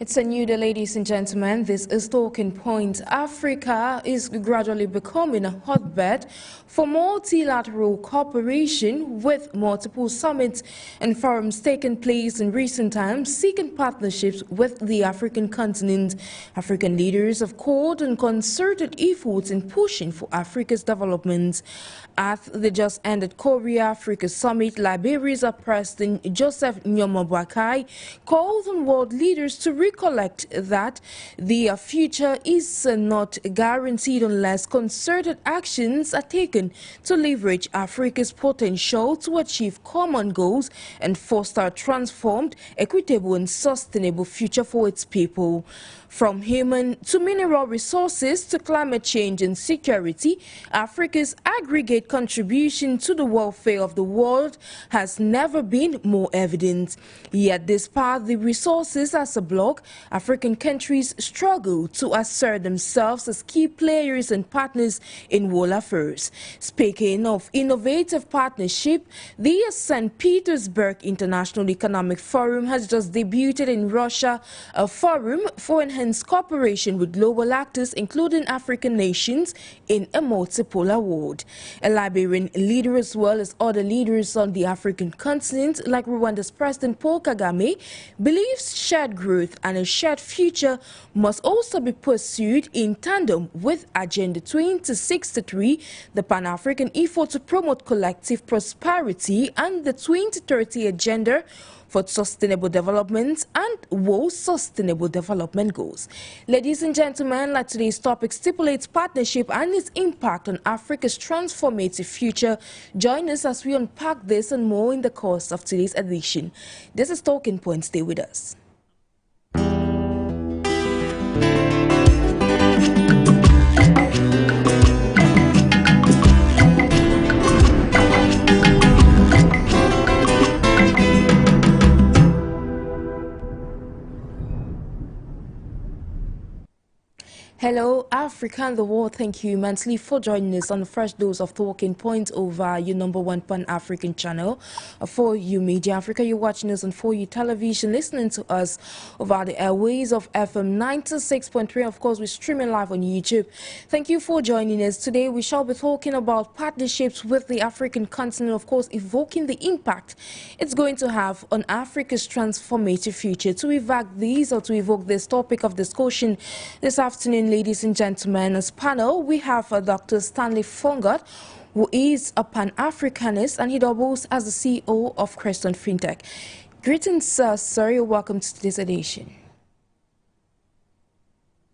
It's a new day, ladies and gentlemen. This is Talking Point. Africa is gradually becoming a hotbed for multilateral cooperation, with multiple summits and forums taking place in recent times, seeking partnerships with the African continent. African leaders have called on concerted efforts in pushing for Africa's development. At the just ended Korea-Africa Summit, Liberia's President Joseph Nyomabuakai called on world leaders to recollect that the future is not guaranteed unless concerted actions are taken to leverage Africa's potential to achieve common goals and foster a transformed, equitable and sustainable future for its people. From human to mineral resources to climate change and security, Africa's aggregate contribution to the welfare of the world has never been more evident. Yet despite the resources as a bloc, African countries struggle to assert themselves as key players and partners in world affairs. Speaking of innovative partnership, the St. Petersburg International Economic Forum has just debuted in Russia, a forum for enhanced cooperation with global actors, including African nations, in a multipolar world. A Liberian leader, as well as other leaders on the African continent, like Rwanda's President Paul Kagame, believes shared growth and a shared future must also be pursued in tandem with Agenda 2063, the Pan-African effort to promote collective prosperity, and the 2030 Agenda for Sustainable Development and World Sustainable Development Goals. Ladies and gentlemen, like today's topic stipulates partnership and its impact on Africa's transformative future. Join us as we unpack this and more in the course of today's edition. This is Talking Point. Stay with us. Hello, Africa and the world. Thank you immensely for joining us on the first dose of Talking Point over your #1 Pan-African channel. For you Media Africa, you're watching us on For You Television, listening to us over the airways of FM 96.3. Of course, we're streaming live on YouTube. Thank you for joining us. Today, we shall be talking about partnerships with the African continent, of course, evoking the impact it's going to have on Africa's transformative future. To evoke this topic of discussion this afternoon, ladies and gentlemen, as panel, we have Dr. Stanley FONGOD, who is a Pan-Africanist, and he doubles as the CEO of CROSTON FINTECH. Greetings, sir. Welcome to today's edition.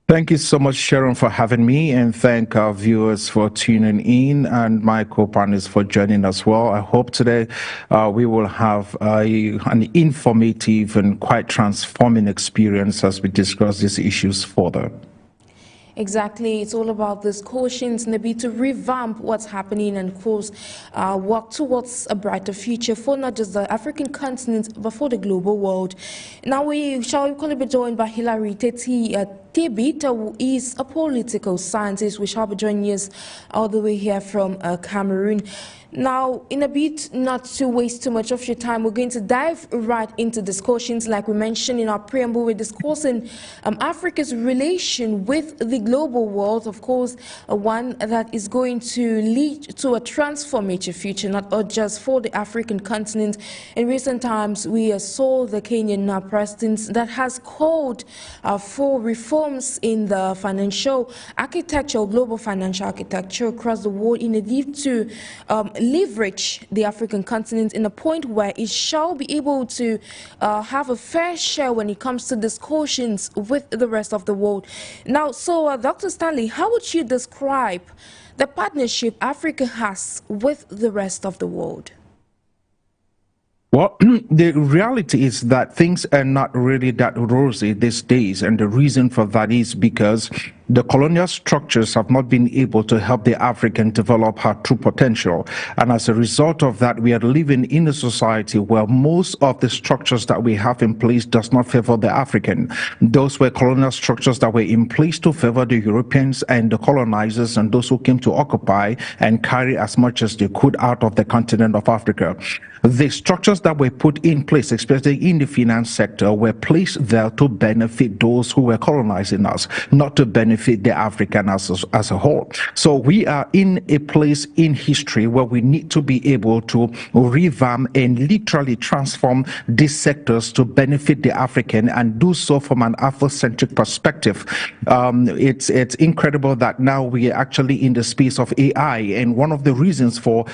Thank you so much, Sharon, for having me, and thank our viewers for tuning in and my co-partners for joining as well. I hope today we will have an informative and quite transforming experience as we discuss these issues further. Exactly. It's all about this cautions, maybe to revamp what's happening and, of course, work towards a brighter future for not just the African continent, but for the global world. Now, we shall be joined by HILARY TEBIT, who is a political scientist. We shall be joining us all the way here from Cameroon. Now, in a bit, not to waste too much of your time, we're going to dive right into discussions. Like we mentioned in our preamble, we're discussing Africa's relation with the global world, of course, one that is going to lead to a transformative future, not just for the African continent. In recent times, we saw the Kenyan president that has called for reforms in the financial architecture, global financial architecture across the world, in a bid to leverage the African continent in a point where it shall be able to have a fair share when it comes to discussions with the rest of the world. Now, so Dr. Stanley, how would you describe the partnership Africa has with the rest of the world? Well, the reality is that things are not really that rosy these days, and the reason for that is because The colonial structures have not been able to help the African develop her true potential. And as a result of that, we are living in a society where most of the structures that we have in place does not favor the African. Those were colonial structures that were in place to favor the Europeans and the colonizers and those who came to occupy and carry as much as they could out of the continent of Africa. The structures that were put in place, especially in the finance sector, were placed there to benefit those who were colonizing us, not to benefit the African as a whole. So we are in a place in history where we need to be able to revamp and literally transform these sectors to benefit the African and do so from an Afrocentric perspective. It's incredible that now we are actually in the space of AI, and one of the reasons for,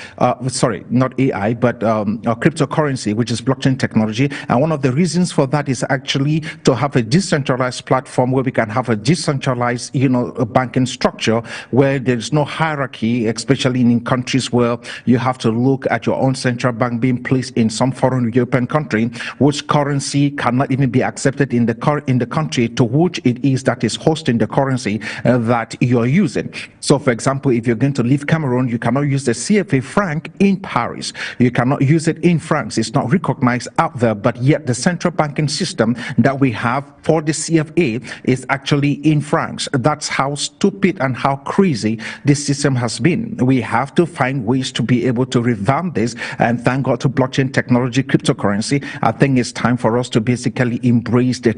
sorry, not AI, but cryptocurrency, which is blockchain technology. And one of the reasons for that is actually to have a decentralized platform where we can have a decentralized, a banking structure where there's no hierarchy, especially in countries where you have to look at your own central bank being placed in some foreign European country, which currency cannot even be accepted in the country to which it is that is hosting the currency that you're using. So, for example, if you're going to leave Cameroon, you cannot use the CFA franc in Paris. You cannot use it in France. It's not recognized out there, but yet the central banking system that we have for the CFA is actually in France. That's how stupid and how crazy this system has been. We have to find ways to be able to revamp this, and thank God to blockchain technology, cryptocurrency. I think it's time for us to basically embrace the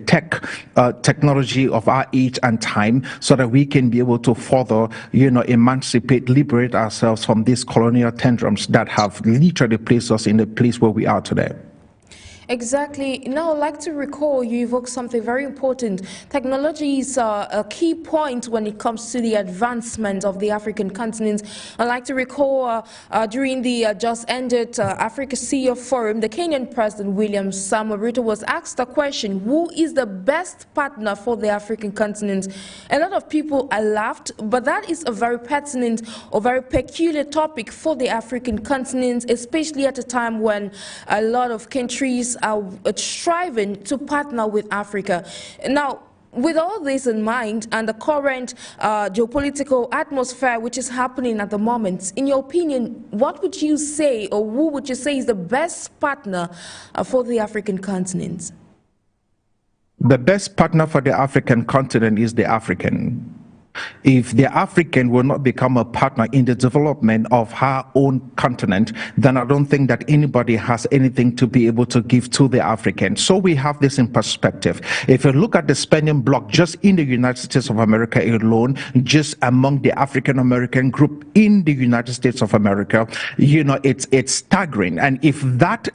technology of our age and time so that we can be able to further, emancipate, liberate ourselves from these colonial tantrums that have literally placed us in the place where we are today. Exactly. Now, I'd like to recall you evoked something very important. Technology is a key point when it comes to the advancement of the African continent. I'd like to recall during the just ended Africa CEO Forum, the Kenyan President William Samoei Ruto was asked the question, who is the best partner for the African continent? A lot of people laughed, but that is a very pertinent or very peculiar topic for the African continent, especially at a time when a lot of countries are striving to partner with Africa. Now, with all this in mind and the current geopolitical atmosphere which is happening at the moment, in your opinion, what would you say, or who would you say is the best partner for the African continent? The best partner for the African continent is the African. If the African will not become a partner in the development of her own continent, then I don't think that anybody has anything to be able to give to the African. So we have this in perspective. If you look at the spending block just in the United States of America alone, just among the African American group in the United States of America, it's staggering. And if that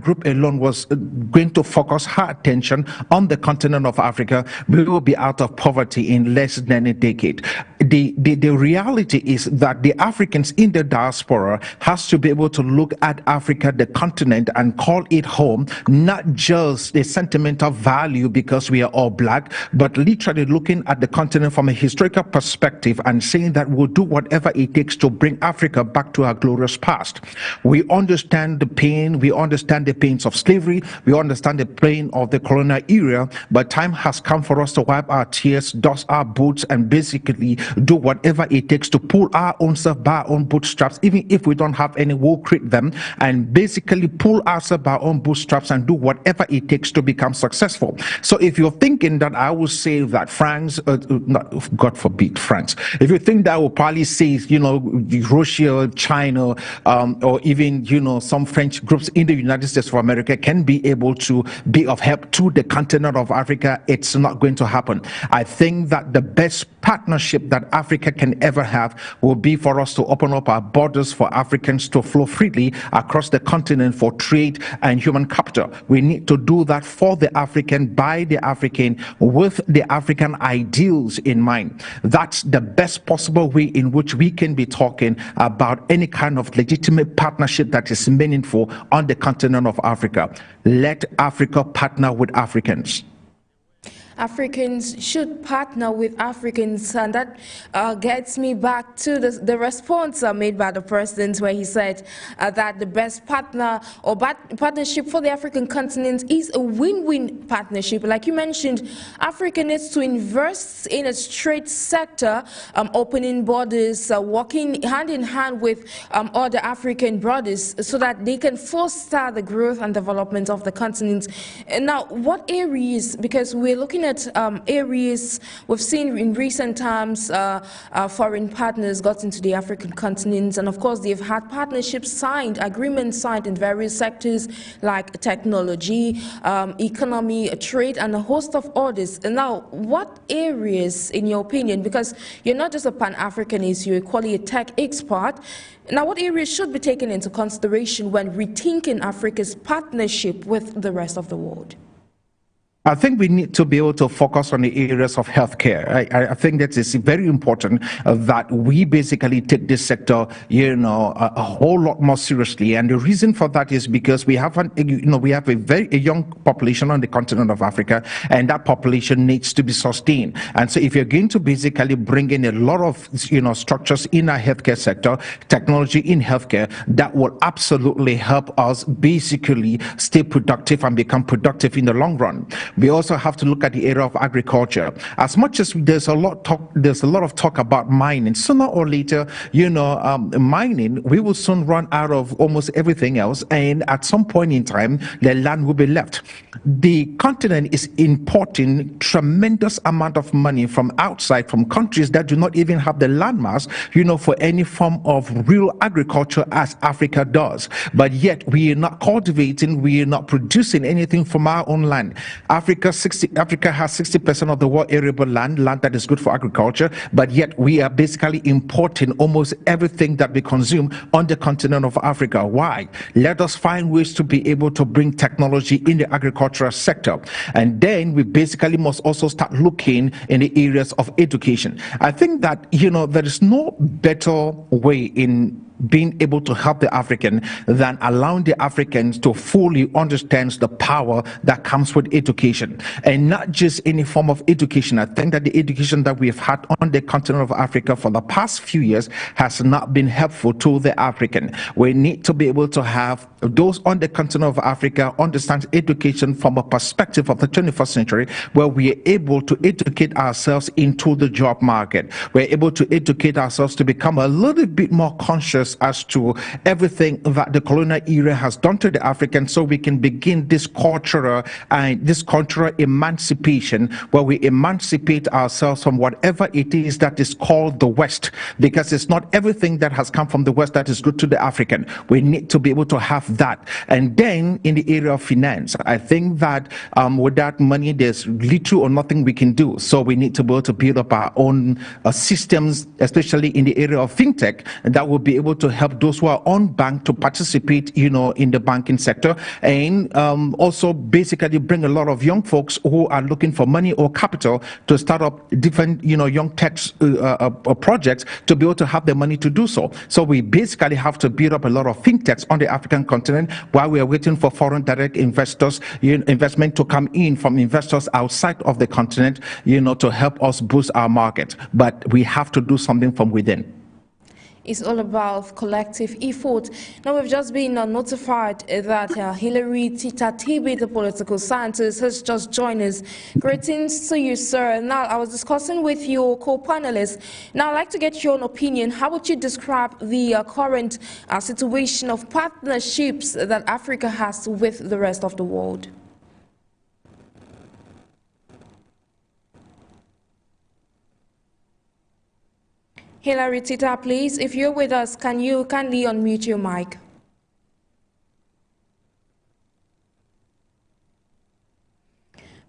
group alone was going to focus her attention on the continent of Africa, we will be out of poverty in less than a decade. The reality is that the Africans in the diaspora has to be able to look at Africa, the continent, and call it home, not just a sentimental value because we are all black, but literally looking at the continent from a historical perspective and saying that we'll do whatever it takes to bring Africa back to our glorious past. We understand the pain, we understand the pains of slavery, we understand the pain of the colonial era, but time has come for us to wipe our tears, dust our boots, and basically do whatever it takes to pull our own self by our own bootstraps, even if we don't have any will create them, and basically pull ourselves by our own bootstraps and do whatever it takes to become successful. So if you're thinking that I will say that France, God forbid France, if you think that I will probably say, Russia, China, or even, some French groups in the United States of America can be able to be of help to the continent of Africa, it's not going to happen. I think that the best partnership that Africa can ever have will be for us to open up our borders for Africans to flow freely across the continent for trade and human capital. We need to do that for the African, by the African, with the African ideals in mind. That's the best possible way in which we can be talking about any kind of legitimate partnership that is meaningful on the continent of Africa. Let Africa partner with Africans. Africans should partner with Africans, and that gets me back to the response made by the president, where he said that the best partner or partnership for the African continent is a win-win partnership. Like you mentioned, Africa needs to invest in its trade sector, opening borders, working hand in hand with other African brothers so that they can foster the growth and development of the continent. And now, what areas, because we're looking at areas we've seen in recent times, foreign partners got into the African continent, and of course they've had partnerships signed, agreements signed in various sectors like technology, economy, trade, and a host of others. And now, what areas, in your opinion, because you're not just a Pan-Africanist, you're equally a tech expert, now what areas should be taken into consideration when rethinking Africa's partnership with the rest of the world? I think we need to be able to focus on the areas of healthcare. I think that it's very important that we basically take this sector, a whole lot more seriously. And the reason for that is because we have a very young population on the continent of Africa, and that population needs to be sustained. And so, if you're going to basically bring in a lot of structures in our healthcare sector, technology in healthcare, that will absolutely help us basically stay productive and become productive in the long run. We also have to look at the area of agriculture. As much as there's a lot of talk about mining, sooner or later, mining, we will soon run out of almost everything else, and at some point in time, the land will be left. The continent is importing tremendous amount of money from outside, from countries that do not even have the landmass, for any form of real agriculture as Africa does. But yet, we are not cultivating, we are not producing anything from our own land. Africa has 60% of the world arable land that is good for agriculture, but yet we are basically importing almost everything that we consume on the continent of Africa. Why? Let us find ways to be able to bring technology in the agricultural sector. And then we basically must also start looking in the areas of education. I think that, there is no better way in being able to help the African than allowing the Africans to fully understand the power that comes with education, and not just any form of education. I think that the education that we've had on the continent of Africa for the past few years has not been helpful to the African. We need to be able to have those on the continent of Africa understand education from a perspective of the 21st century, where we are able to educate ourselves into the job market. We're able to educate ourselves to become a little bit more conscious as to everything that the colonial era has done to the Africans, so we can begin this cultural emancipation, where we emancipate ourselves from whatever it is that is called the West, because it's not everything that has come from the West that is good to the African. We need to be able to have that. And then in the area of finance, I think that without money, there's little or nothing we can do. So we need to be able to build up our own systems, especially in the area of fintech, that will be able to help those who are unbanked to participate, in the banking sector, and also basically bring a lot of young folks who are looking for money or capital to start up different, young tech projects, to be able to have the money to do so. So we basically have to build up a lot of fintechs on the African continent while we are waiting for foreign direct investors, investment to come in from investors outside of the continent, to help us boost our market. But we have to do something from within. It's all about collective effort. Now, we've just been notified that HILARY, TITA, TEBIT, the political scientist, has just joined us. Greetings to you, sir. Now, I was discussing with your co-panelists. Now, I'd like to get your own opinion. How would you describe the current situation of partnerships that Africa has with the rest of the world? HILARY, TITA, please, if you're with us, can you kindly unmute your mic?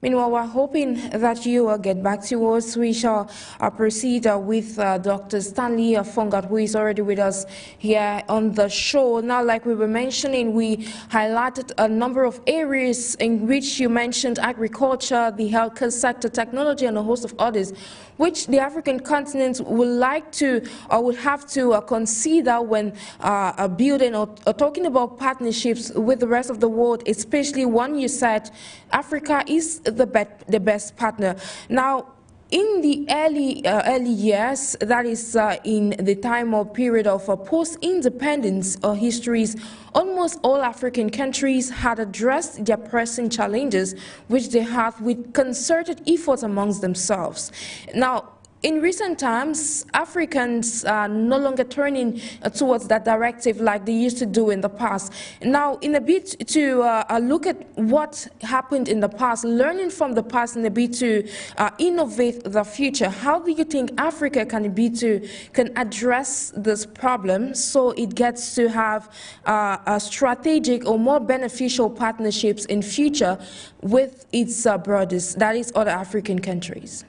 Meanwhile, we're hoping that you will get back to us. We shall proceed with Dr. Stanley FONGOD, who is already with us here on the show. Now, like we were mentioning, we highlighted a number of areas in which you mentioned agriculture, the healthcare sector, technology, and a host of others, which the African continent would like to or would have to consider when building or talking about partnerships with the rest of the world, especially one you said Africa is the best partner. Now, in the early years, that is in the time or period of post-independence histories, almost all African countries had addressed their pressing challenges, which they have with concerted efforts amongst themselves. Now, in recent times, Africans are no longer turning towards that directive like they used to do in the past. Now, in a bit to look at what happened in the past, learning from the past in a bit to innovate the future, how do you think Africa can address this problem so it gets to have a strategic or more beneficial partnerships in future with its brothers, that is other African countries?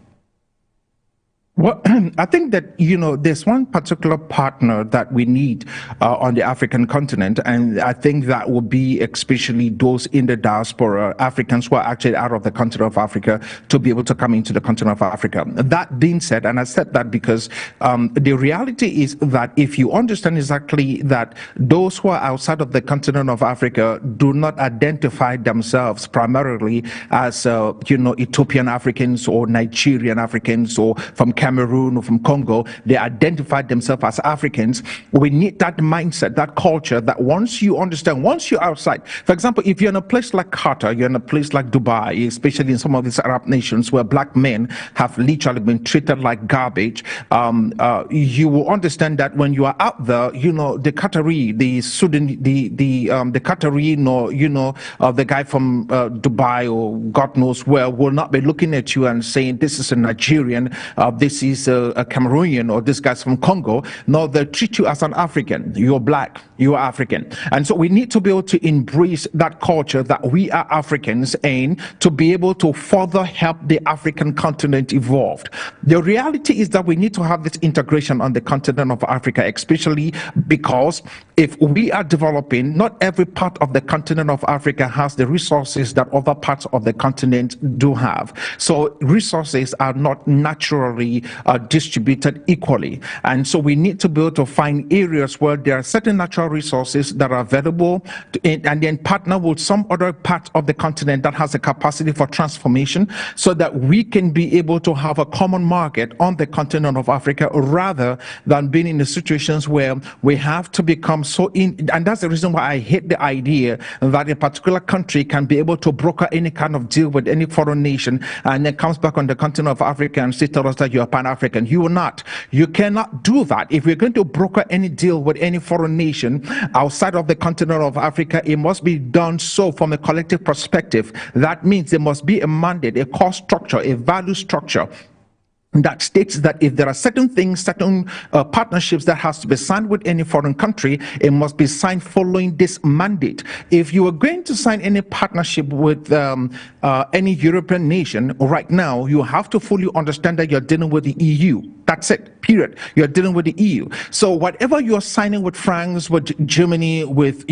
Well, I think that, there's one particular partner that we need on the African continent, and I think that would be especially those in the diaspora, Africans who are actually out of the continent of Africa, to be able to come into the continent of Africa. That being said, and I said that because the reality is that if you understand exactly that those who are outside of the continent of Africa do not identify themselves primarily as, Ethiopian Africans or Nigerian Africans or from Cameroon or from Congo, they identified themselves as Africans. We need that mindset, that culture, that once you understand, once you're outside, for example, if you're in a place like Qatar, you're in a place like Dubai, especially in some of these Arab nations where black men have literally been treated like garbage, you will understand that when you are out there, the Qatari, the Sudan, the Qatari, or, the guy from Dubai or God knows where will not be looking at you and saying, this is a Nigerian, this is a Cameroonian, or this guy's from Congo. No, they treat you as an African. You're black, you're African. And so we need to be able to embrace that culture that we are Africans and to be able to further help the African continent evolve. The reality is that we need to have this integration on the continent of Africa, especially because if we are developing, not every part of the continent of Africa has the resources that other parts of the continent do have. So resources are not naturally distributed equally, and so we need to be able to find areas where there are certain natural resources that are available and then partner with some other part of the continent that has a capacity for transformation so that we can be able to have a common market on the continent of Africa rather than being in the situations where we have to become so in, and that's the reason why I hate the idea that a particular country can be able to broker any kind of deal with any foreign nation and then comes back on the continent of Africa and say, tell us that you're Pan-African. You will not. You cannot do that. If we're going to broker any deal with any foreign nation outside of the continent of Africa, it must be done so from a collective perspective. That means there must be a mandate, a cost structure, a value structure that states that if there are certain things, certain partnerships that has to be signed with any foreign country, it must be signed following this mandate. If you are going to sign any partnership with any European nation right now, you have to fully understand that you're dealing with the EU. That's it, period. You're dealing with the EU. So whatever you're signing with France, with Germany, with,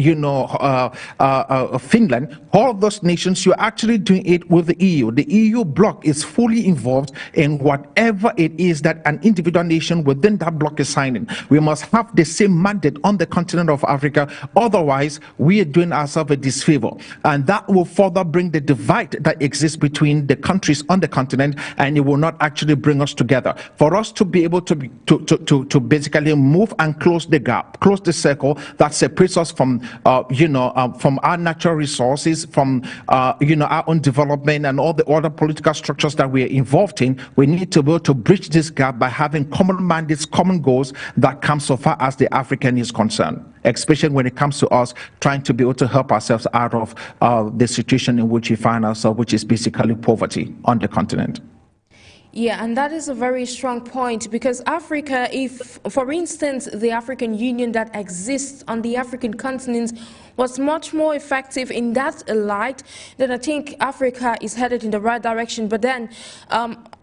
Finland, all of those nations, you're actually doing it with the EU. The EU bloc is fully involved in whatever it is that an individual nation within that bloc is signing. We must have the same mandate on the continent of Africa. Otherwise, we are doing ourselves a disfavor. And that will further bring the divide that exists between the countries on the continent, and it will not actually bring us together. For us to be able to basically move and close the gap, close the circle that separates us from from our natural resources, from our own development and all the other political structures that we are involved in, we need to be able to bridge this gap by having common mandates, common goals that come so far as the African is concerned, especially when it comes to us trying to be able to help ourselves out of the situation in which we find ourselves, which is basically poverty on the continent. Yeah, and that is a very strong point, because Africa, if, for instance, the African Union that exists on the African continent was much more effective in that light, then I think Africa is headed in the right direction. But then,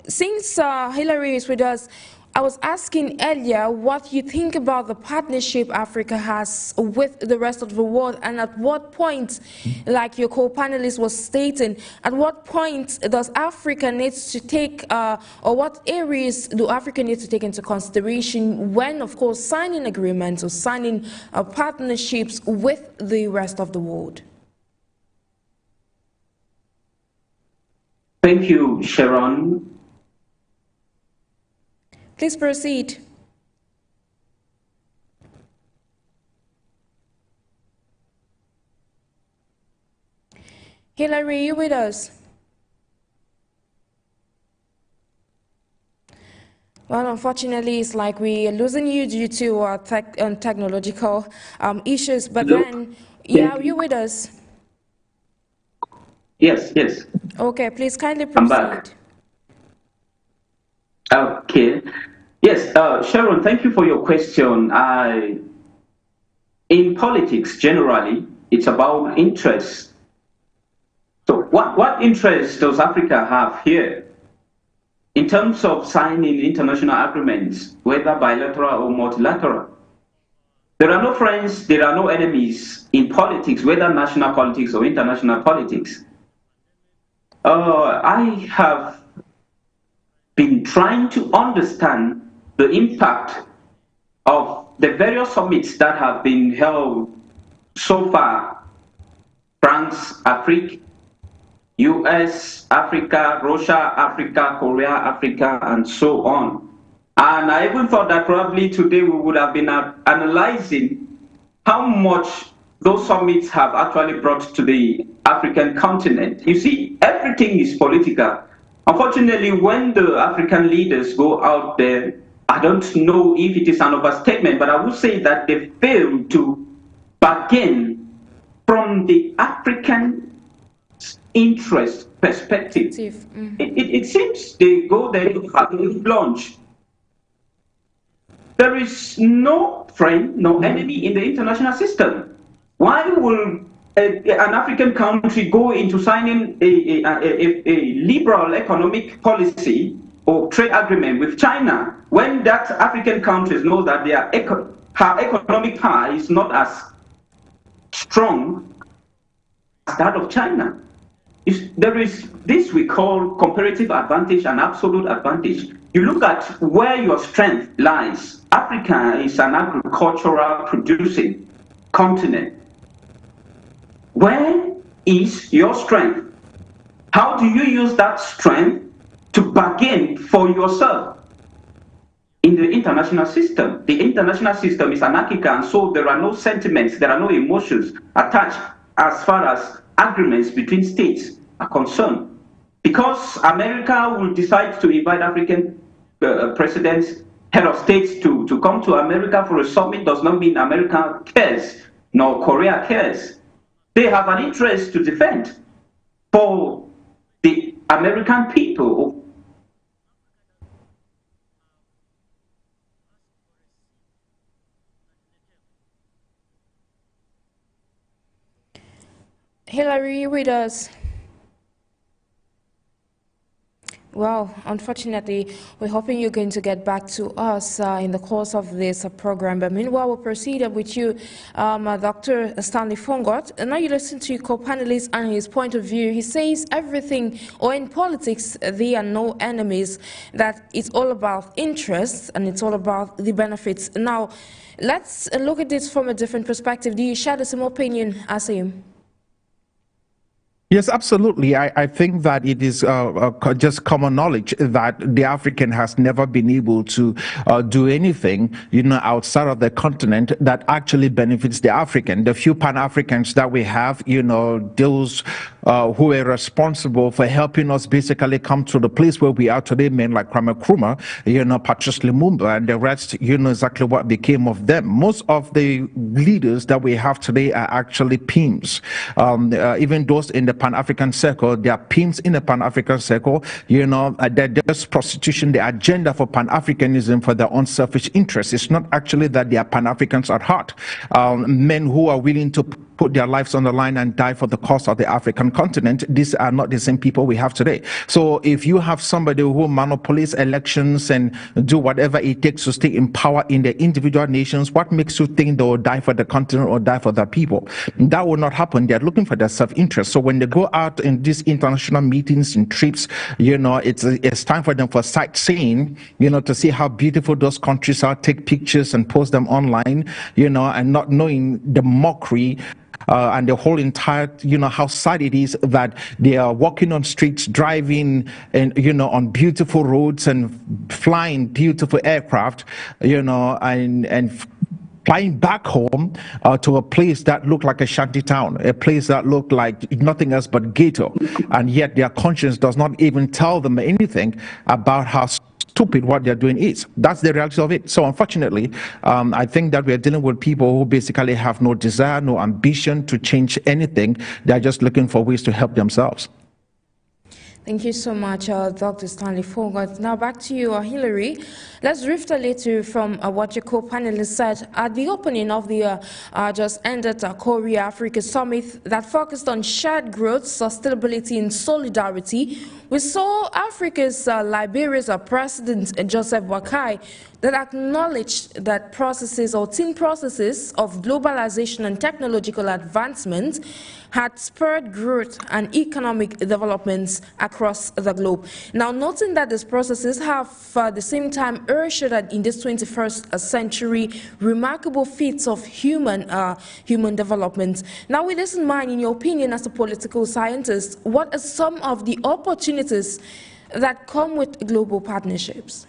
since Hilary is with us, I was asking earlier what you think about the partnership Africa has with the rest of the world, and at what point, like your co-panelist was stating, at what point does Africa need to take, or what areas do Africa need to take into consideration when, of course, signing agreements or signing partnerships with the rest of the world? Thank you, Sharon. Please proceed. Hilary, you with us? Well, unfortunately, it's like we're losing you due to technological issues. But Hello. then, yeah, you with us? Yes, yes. Okay, please kindly I'm proceed. back. Okay. Yes, Sharon, thank you for your question. In politics, generally, it's about interests. So what interest does Africa have here? In terms of signing international agreements, whether bilateral or multilateral, there are no friends, there are no enemies in politics, whether national politics or international politics. I have been trying to understand the impact of the various summits that have been held so far: France, Africa, US, Africa, Russia, Africa, Korea, Africa, and so on. And I even thought that probably today we would have been analyzing how much those summits have actually brought to the African continent. You see, everything is political. Unfortunately, when the African leaders go out there, I don't know if it is an overstatement, but I would say that they fail to bargain from the African interest perspective. It seems they go there to have a lunch. There is no friend, no enemy in the international system. Why will an African country go into signing a liberal economic policy or trade agreement with China when that African countries know that her economic power is not as strong as that of China? There is this we call comparative advantage and absolute advantage. You look at where your strength lies. Africa is an agricultural producing continent. Where is your strength? How do you use that strength to bargain for yourself in the international system? The international system is anarchical, and so there are no sentiments, there are no emotions attached as far as agreements between states are concerned. Because America will decide to invite African presidents, head of states to come to America for a summit does not mean America cares, nor Korea cares. They have an interest to defend for the American people. Hilary, you with us? Well, unfortunately, we're hoping you're going to get back to us in the course of this program. But meanwhile, we'll proceed with you, Dr. Stanley FONGOD. And now you listen to your co-panelist and his point of view. He says everything, or in politics, there are no enemies, that it's all about interests and it's all about the benefits. Now, let's look at this from a different perspective. Do you share the same opinion as him? Yes, absolutely. I think that it is just common knowledge that the African has never been able to do anything, outside of the continent that actually benefits the African. The few Pan-Africans that we have, those who are responsible for helping us basically come to the place where we are today, men like Kwame Nkrumah, Patrice Lumumba, and the rest, exactly what became of them. Most of the leaders that we have today are actually pimps. Even those in the Pan-African circle, they are pimps in the Pan-African circle, they're just prostitution, the agenda for Pan-Africanism for their own selfish interests. It's not actually that they are Pan-Africans at heart. Men who are willing to put their lives on the line and die for the cause of the African continent, these are not the same people we have today. So if you have somebody who monopolizes elections and do whatever it takes to stay in power in the individual nations, what makes you think they will die for the continent or die for the people? That will not happen. They're looking for their self-interest. So when they go out in these international meetings and trips, it's time for them for sightseeing, to see how beautiful those countries are, take pictures and post them online, and not knowing the mockery and the whole entire, how sad it is that they are walking on streets, driving, and on beautiful roads and flying beautiful aircraft, and flying back home to a place that looked like a shanty town, a place that looked like nothing else but ghetto, and yet their conscience does not even tell them anything about how stupid what they're doing is. That's the reality of it. So unfortunately, I think that we're dealing with people who basically have no desire, no ambition to change anything. They're just looking for ways to help themselves. Thank you so much, Dr. Stanley FONGOD. Now back to you, Hilary. Let's drift a little from what your co-panelists said at the opening of the just ended Korea-Africa Summit that focused on shared growth, sustainability, and solidarity. We saw Africa's Liberia's President Joseph Boakai that acknowledged that processes or team processes of globalization and technological advancement had spurred growth and economic developments across the globe. Now, noting that these processes have at the same time ushered in this 21st century remarkable feats of human development. Now, with this in mind, in your opinion as a political scientist, what are some of the opportunities that come with global partnerships?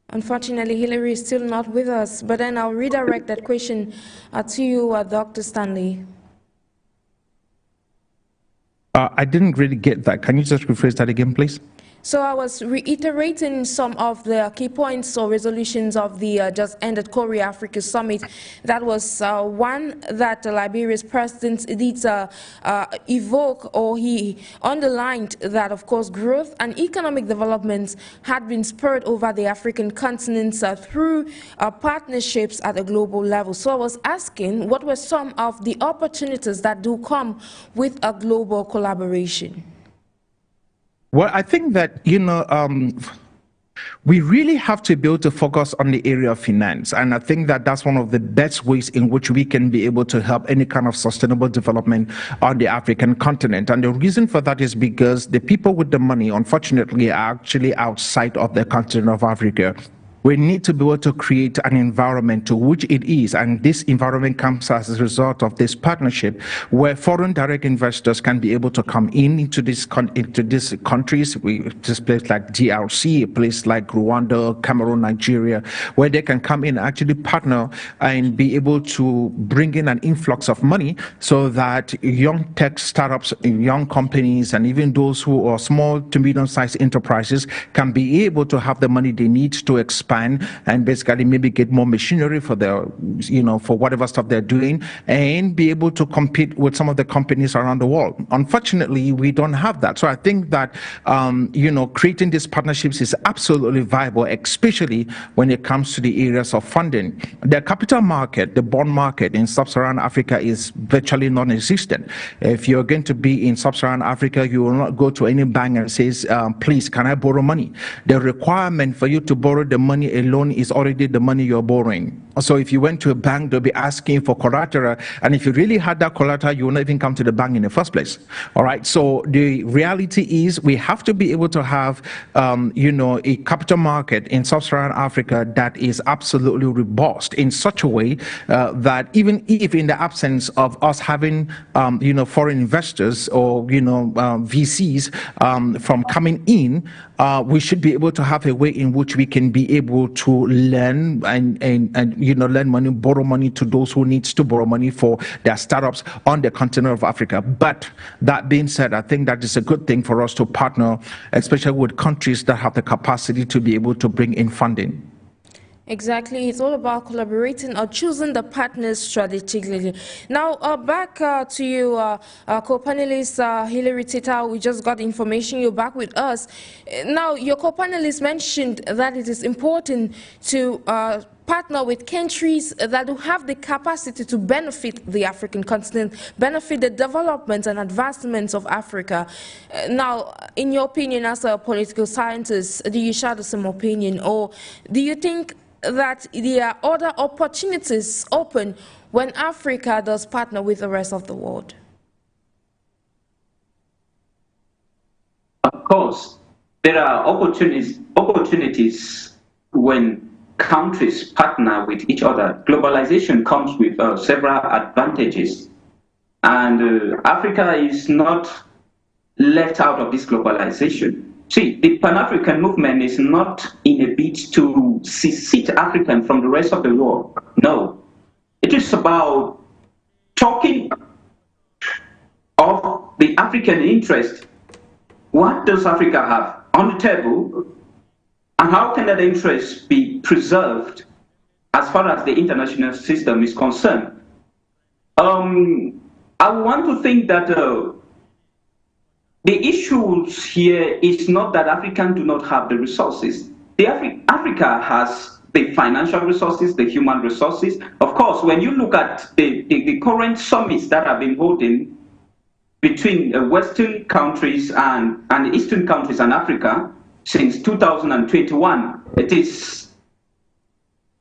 Unfortunately, Hilary is still not with us, but then I'll redirect that question to you, Dr. Stanley. I didn't really get that. Can you just rephrase that again, please? So I was reiterating some of the key points or resolutions of the just ended Korea-Africa Summit. That was one that Liberia's president did evoke, or he underlined that, of course, growth and economic development had been spurred over the African continent through partnerships at a global level. So I was asking, what were some of the opportunities that do come with a global collaboration? Well, I think that, we really have to be able to focus on the area of finance. And I think that that's one of the best ways in which we can be able to help any kind of sustainable development on the African continent. And the reason for that is because the people with the money, unfortunately, are actually outside of the continent of Africa. We need to be able to create an environment to which it is, and this environment comes as a result of this partnership where foreign direct investors can be able to come into these countries, this place like DRC, a place like Rwanda, Cameroon, Nigeria, where they can come in and actually partner and be able to bring in an influx of money so that young tech startups, young companies, and even those who are small to medium-sized enterprises can be able to have the money they need to expand and basically maybe get more machinery for their, for whatever stuff they're doing, and be able to compete with some of the companies around the world. Unfortunately, we don't have that. So I think that, creating these partnerships is absolutely viable, especially when it comes to the areas of funding. The capital market, the bond market in sub-Saharan Africa is virtually non-existent. If you're going to be in sub-Saharan Africa, you will not go to any bank and say, please, can I borrow money? The requirement for you to borrow the money alone is already the money you're borrowing. So if you went to a bank, they'll be asking for collateral, and if you really had that collateral, you will not even come to the bank in the first place. All right, so the reality is we have to be able to have a capital market in sub-Saharan Africa that is absolutely robust in such a way that even if in the absence of us having foreign investors or VCs from coming in, we should be able to have a way in which we can be able to lend and lend money, borrow money to those who needs to borrow money for their startups on the continent of Africa. But that being said, I think that is a good thing for us to partner, especially with countries that have the capacity to be able to bring in funding. Exactly. It's all about collaborating or choosing the partners strategically. Now, back to you, co-panelist Hilary TITA. We just got information. You're back with us. Now, your co-panelist mentioned that it is important to partner with countries that do have the capacity to benefit the African continent, benefit the development and advancements of Africa. Now, in your opinion as a political scientist, do you share the same opinion, or do you think that there are other opportunities open when Africa does partner with the rest of the world? Of course, there are opportunities when countries partner with each other. Globalization comes with several advantages, and Africa is not left out of this globalization. See, the Pan-African movement is not in a bid to secede African from the rest of the world. No, it is about talking of the African interest. What does Africa have on the table, and how can that interest be preserved as far as the international system is concerned? I want to think that the issues here is not that Africans do not have the resources. Africa has the financial resources, the human resources. Of course, when you look at the current summits that have been holding between Western countries and Eastern countries and Africa since 2021, it is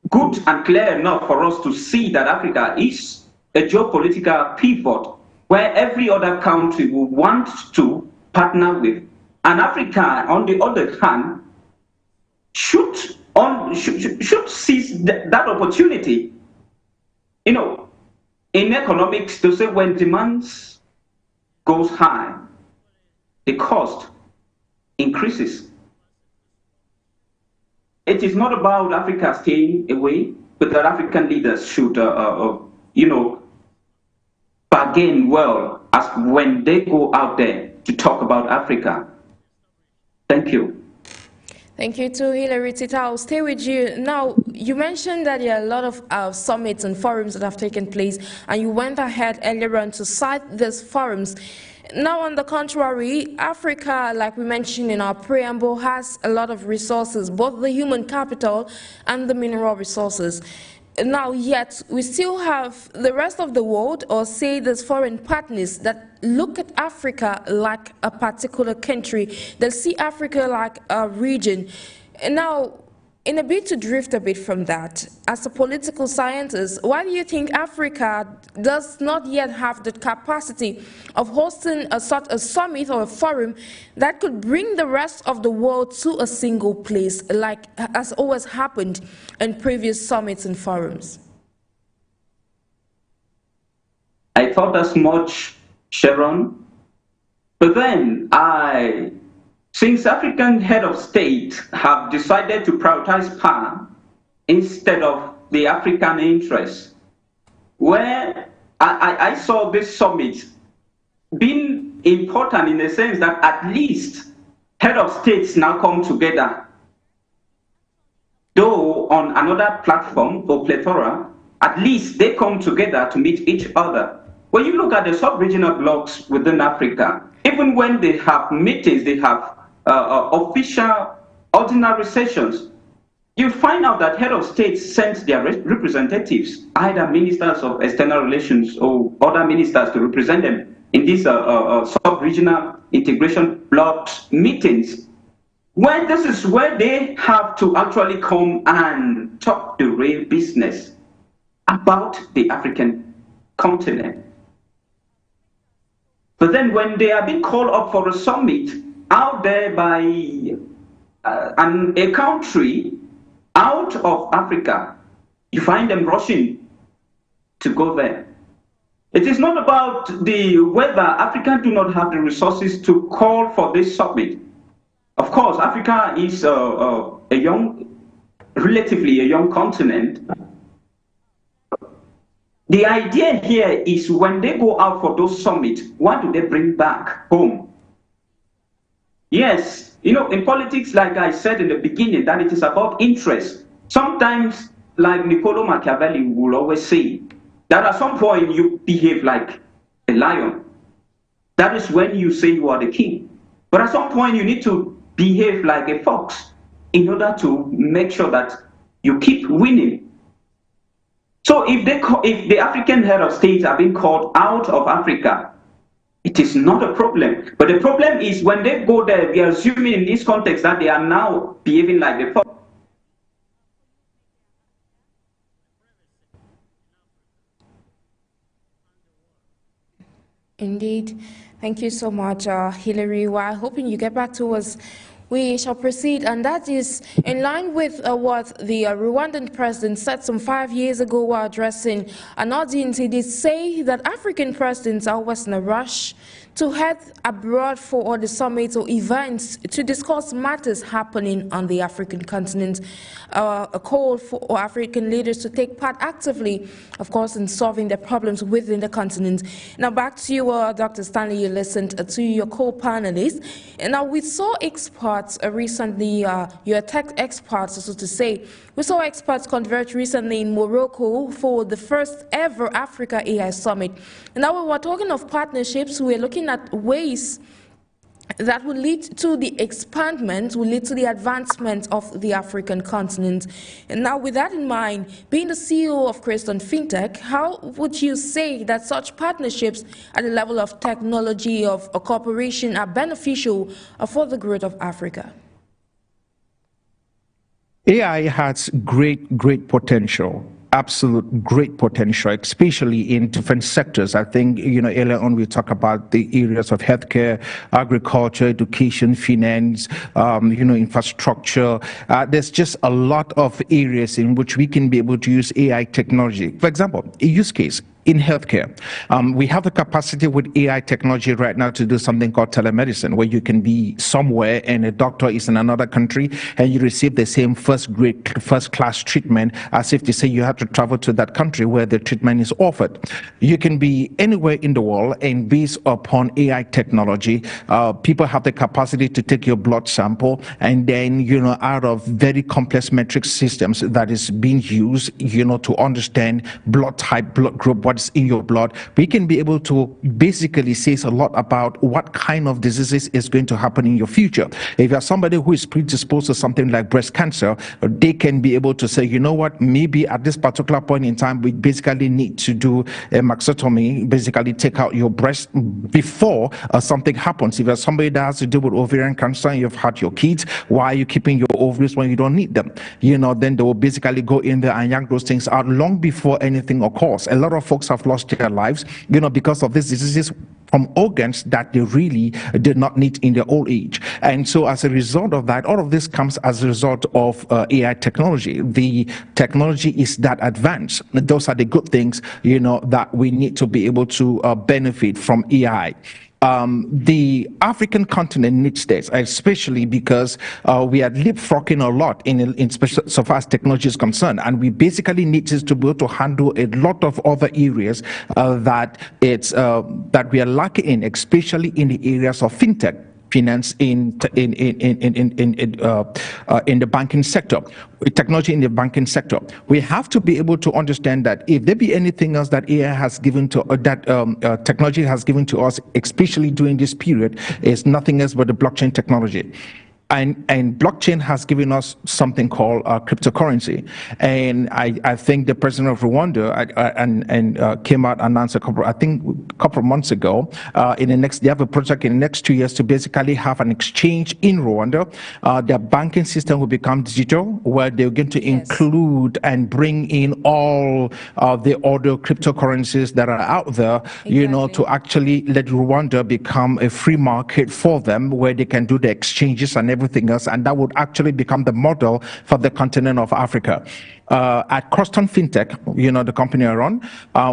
good and clear enough for us to see that Africa is a geopolitical pivot where every other country will want to partner with. And Africa, on the other hand, should seize that opportunity. You know, in economics, they say when demands goes high, the cost increases. It is not about Africa staying away, but that African leaders should, you know, bargain well as when they go out there to talk about Africa. Thank you. Thank you to Hilary. Tita, I'll stay with you. Now, you mentioned that there are a lot of summits and forums that have taken place, and you went ahead earlier on to cite these forums. Now, on the contrary, Africa, like we mentioned in our preamble, has a lot of resources, both the human capital and the mineral resources. Now, yet, we still have the rest of the world, or say these foreign partners, that look at Africa like a particular country. They see Africa like a region. And now, in a bit to drift a bit from that, as a political scientist, why do you think Africa does not yet have the capacity of hosting such a summit or a forum that could bring the rest of the world to a single place, like has always happened in previous summits and forums? I thought as much, Sharon, but then since African head of state have decided to prioritize PAN instead of the African interest, where I saw this summit being important in the sense that at least head of states now come together. Though on another platform or plethora, at least they come together to meet each other. When you look at the sub-regional blocs within Africa, even when they have meetings, they have official ordinary sessions, you find out that head of states sent their representatives, either ministers of external relations or other ministers, to represent them in these sub-regional integration bloc meetings. When this is where they have to actually come and talk the real business about the African continent. But then when they are being called up for a summit out there by a country out of Africa, you find them rushing to go there. It is not about whether Africans do not have the resources to call for this summit. Of course, Africa is relatively a young continent. The idea here is when they go out for those summits, what do they bring back home? Yes, you know, in politics, like I said in the beginning, that it is about interest. Sometimes, like Niccolo Machiavelli will always say, that at some point you behave like a lion. That is when you say you are the king. But at some point you need to behave like a fox in order to make sure that you keep winning. So if the African head of state are being called out of Africa, it is not a problem. But the problem is when they go there, we are assuming in this context that they are now behaving like the fox. Indeed. Thank you so much, Hilary. While hoping you get back to us we shall proceed, and that is in line with what the Rwandan president said some 5 years ago while addressing an audience. He did say that African presidents are always in a rush to head abroad for all the summits or events to discuss matters happening on the African continent. A call for African leaders to take part actively, of course, in solving the problems within the continent. Now back to you, Dr. Stanley. You listened to your co-panelists. And now we saw experts recently, your tech experts, so to say, we saw experts converge recently in Morocco for the first ever Africa AI Summit. And now we were talking of partnerships. We're looking at ways that will lead to the expandment, will lead to the advancement of the African continent. And now with that in mind, being the CEO of CROSTON FinTech, how would you say that such partnerships at the level of technology, of a cooperation, are beneficial for the growth of Africa? AI has great potential. Absolute great potential, especially in different sectors. I think, earlier on we talked about the areas of healthcare, agriculture, education, finance, infrastructure. There's just a lot of areas in which we can be able to use AI technology. For example, a use case in healthcare. We have the capacity with AI technology right now to do something called telemedicine, where you can be somewhere and a doctor is in another country and you receive the same first-class treatment as if to say you have to travel to that country where the treatment is offered. You can be anywhere in the world, and based upon AI technology, people have the capacity to take your blood sample, and then, out of very complex metric systems that is being used, to understand blood type, blood group, what's in your blood, we can be able to basically say a lot about what kind of diseases is going to happen in your future. If you're somebody who is predisposed to something like breast cancer, they can be able to say, you know what, maybe at this particular point in time, we basically need to do a mastectomy, basically take out your breast before something happens. If you're somebody that has to deal with ovarian cancer and you've had your kids, why are you keeping your ovaries when you don't need them? Then they will basically go in there and yank those things out long before anything occurs. A lot of folks have lost their lives, because of these diseases from organs that they really did not need in their old age. And so as a result of that, all of this comes as a result of AI technology. The technology is that advanced. Those are the good things, that we need to be able to benefit from AI. The African continent needs this, especially because we are leapfrogging a lot in so far as technology is concerned, and we basically need this to be able to handle a lot of other areas that we are lacking in, especially in the areas of fintech, finance, in the banking sector, technology in the banking sector. We have to be able to understand that if there be anything else that AI has given to technology has given to us, especially during this period, is nothing else but the blockchain technology. And blockchain has given us something called cryptocurrency. And I think the president of Rwanda came out and announced a couple of months ago, they have a project in the next 2 years to basically have an exchange in Rwanda. Their banking system will become digital, where they're going to include and bring in all of the other cryptocurrencies that are out there, to actually let Rwanda become a free market for them, where they can do the exchanges and everything else, and that would actually become the model for the continent of Africa. At CROSTON FinTech, the company I run,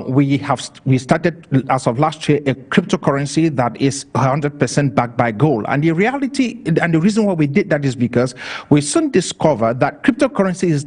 we started as of last year a cryptocurrency that is 100% backed by gold. And the reality and the reason why we did that is because we soon discovered that cryptocurrency is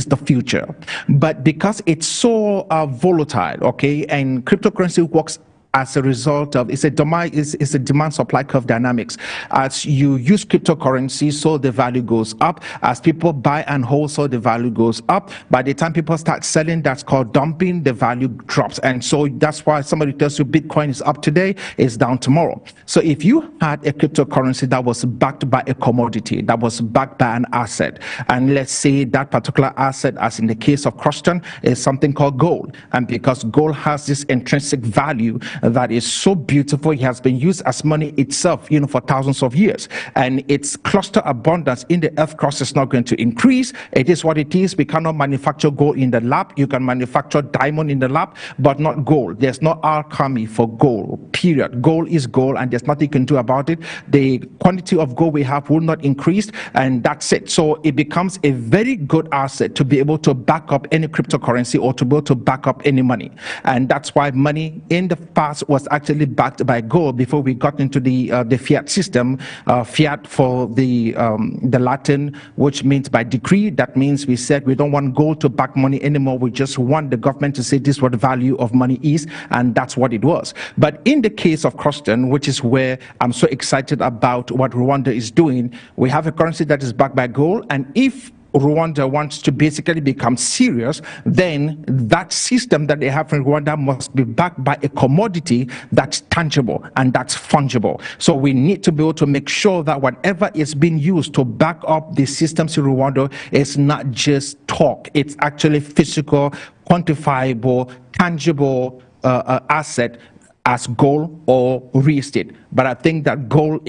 the future, but because it's so volatile, and cryptocurrency works as a result of, it's a demand supply curve dynamics. As you use cryptocurrency, so the value goes up. As people buy and hold, so the value goes up. By the time people start selling, that's called dumping, the value drops. And so that's why somebody tells you Bitcoin is up today, it's down tomorrow. So if you had a cryptocurrency that was backed by a commodity, that was backed by an asset, and let's say that particular asset, as in the case of CROSTON, is something called gold. And because gold has this intrinsic value that is so beautiful. It has been used as money itself, for thousands of years. And its cluster abundance in the earth crust is not going to increase. It is what it is. We cannot manufacture gold in the lab. You can manufacture diamond in the lab, but not gold. There's no alchemy for gold, period. Gold is gold, and there's nothing you can do about it. The quantity of gold we have will not increase, and that's it. So it becomes a very good asset to be able to back up any cryptocurrency or to be able to back up any money. And that's why money in the past was actually backed by gold before we got into the fiat system. Fiat for the Latin, which means by decree. That means we said we don't want gold to back money anymore. We just want the government to say this is what the value of money is, and that's what it was. But in the case of CROSTON, which is where I'm so excited about what Rwanda is doing, we have a currency that is backed by gold, and if Rwanda wants to basically become serious, then that system that they have in Rwanda must be backed by a commodity that's tangible and that's fungible. So we need to be able to make sure that whatever is being used to back up the systems in Rwanda is not just talk, it's actually physical, quantifiable, tangible asset as gold or real estate. But I think that gold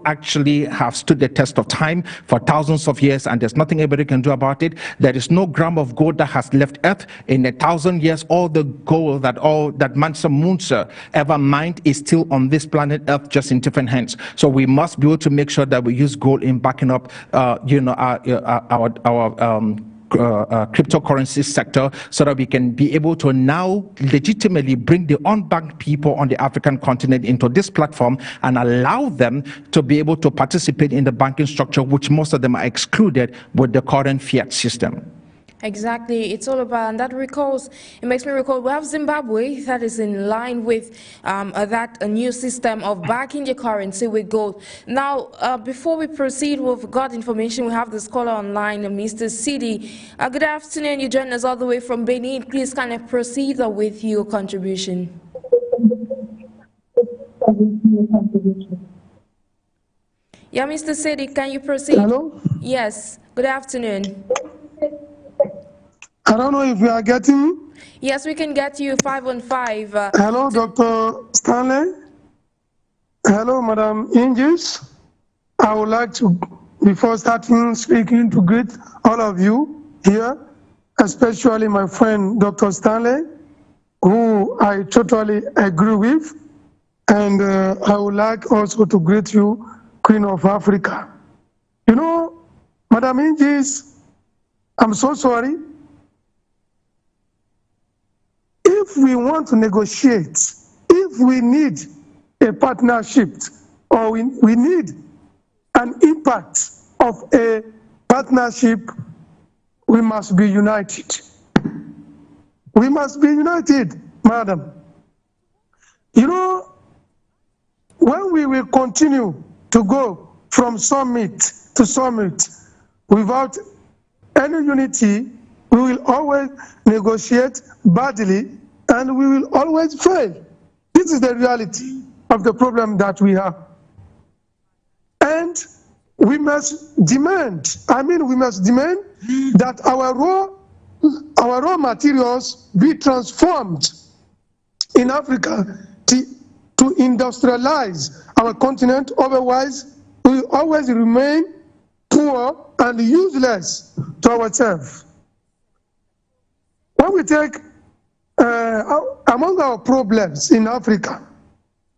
actually has stood the test of time for thousands of years, and there's nothing anybody can do about it. There is no gram of gold that has left Earth in 1,000 years. All the gold that Mansa Musa ever mined is still on this planet Earth, just in different hands. So we must be able to make sure that we use gold in backing up, our cryptocurrency sector, so that we can be able to now legitimately bring the unbanked people on the African continent into this platform and allow them to be able to participate in the banking structure, which most of them are excluded with the current fiat system. Exactly, it's all about, and that it makes me recall, we have Zimbabwe that is in line with that new system of backing the currency with gold. Now, before we proceed with God information, we have this caller online, Mr. Sidi. Good afternoon, you join us all the way from Benin. Please kind of proceed with your contribution. Yeah, Mr. Sidi, can you proceed? Hello? Yes, good afternoon. I don't know if you are getting me. Yes, we can get you 5 on 5. Hello, Dr. Stanley. Hello, Madam NJIX. I would like to, before starting speaking, to greet all of you here, especially my friend Dr. Stanley, who I totally agree with. And I would like also to greet you, Queen of Africa. You know, Madam NJIX, I'm so sorry. If we want to negotiate, if we need a partnership, or we need an impact of a partnership, we must be united. We must be united, madam. You know, when we will continue to go from summit to summit without any unity, we will always negotiate badly, and we will always fail. This is the reality of the problem that we have. And we must demand, that our raw materials be transformed in Africa to industrialize our continent. Otherwise, we will always remain poor and useless to ourselves. When we take among our problems in Africa,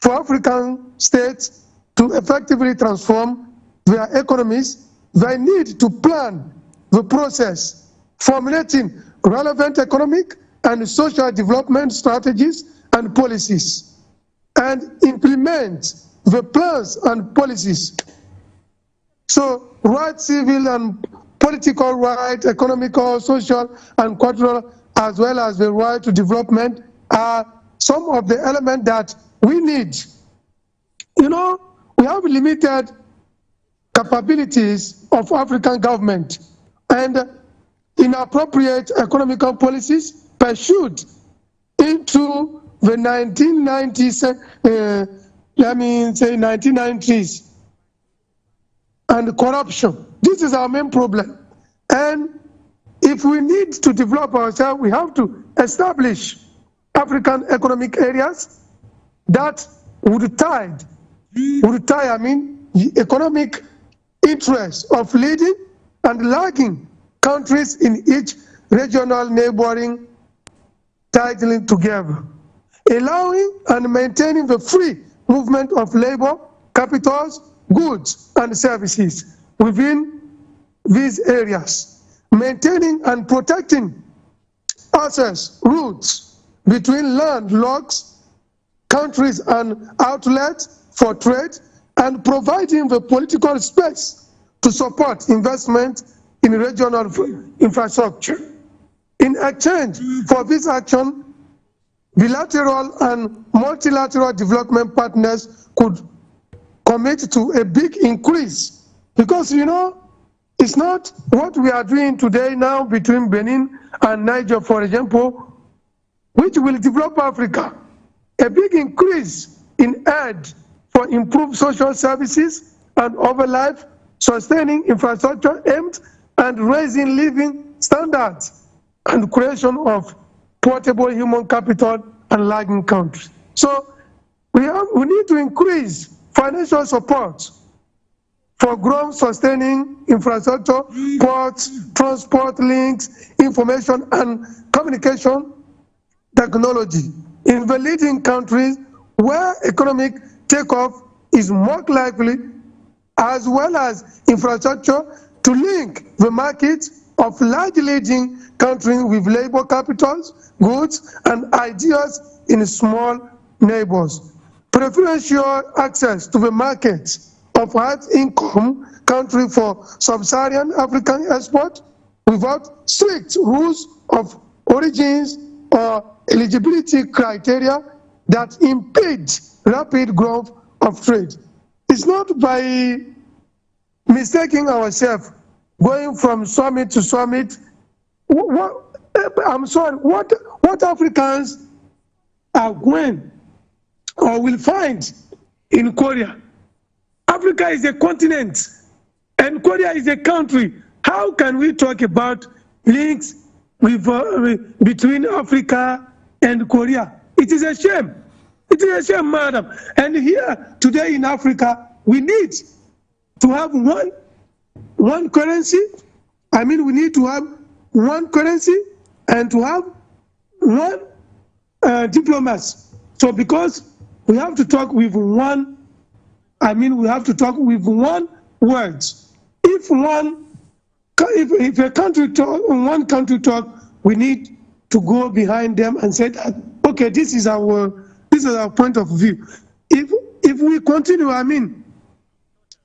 for African states to effectively transform their economies, they need to plan the process, formulating relevant economic and social development strategies and policies, and implement the plans and policies. So, right, civil and political right, economical, social, and cultural, as well as the right to development, are some of the elements that we need. You know, we have limited capabilities of African government, and inappropriate economical policies pursued into the 1990s, and corruption. This is our main problem. And if we need to develop ourselves, we have to establish African economic areas that would tie, the economic interests of leading and lagging countries in each regional neighboring tightly together, allowing and maintaining the free movement of labor, capitals, goods, and services within these areas, maintaining and protecting access routes between landlocked countries and outlets for trade, and providing the political space to support investment in regional infrastructure. In exchange for this action, bilateral and multilateral development partners could commit to a big increase, because it's not what we are doing today now between Benin and Niger, for example, which will develop Africa. A big increase in aid for improved social services and other life sustaining infrastructure aimed at raising living standards and creation of portable human capital and lagging countries. So we need to increase financial support for growth sustaining infrastructure, ports, transport links, information and communication technology in the leading countries where economic takeoff is more likely, as well as infrastructure to link the market of large leading countries with labor capitals, goods, and ideas in small neighbors. Preferential access to the market of high-income countries for sub-Saharan African export without strict rules of origins or eligibility criteria that impede rapid growth of trade. It's not by mistaking ourselves, going from summit to summit. I'm sorry, what Africans are going or will find in Korea? Africa is a continent and Korea is a country. How can we talk about links with, between Africa and Korea? It is a shame. It is a shame, madam. And here today in Africa, we need to have one currency. I mean, we need to have one currency and to have one diplomats. So because we have to talk with one, we have to talk with one words. If a country talk, one country talk, we need to go behind them and say that, okay, this is our point of view. If we continue,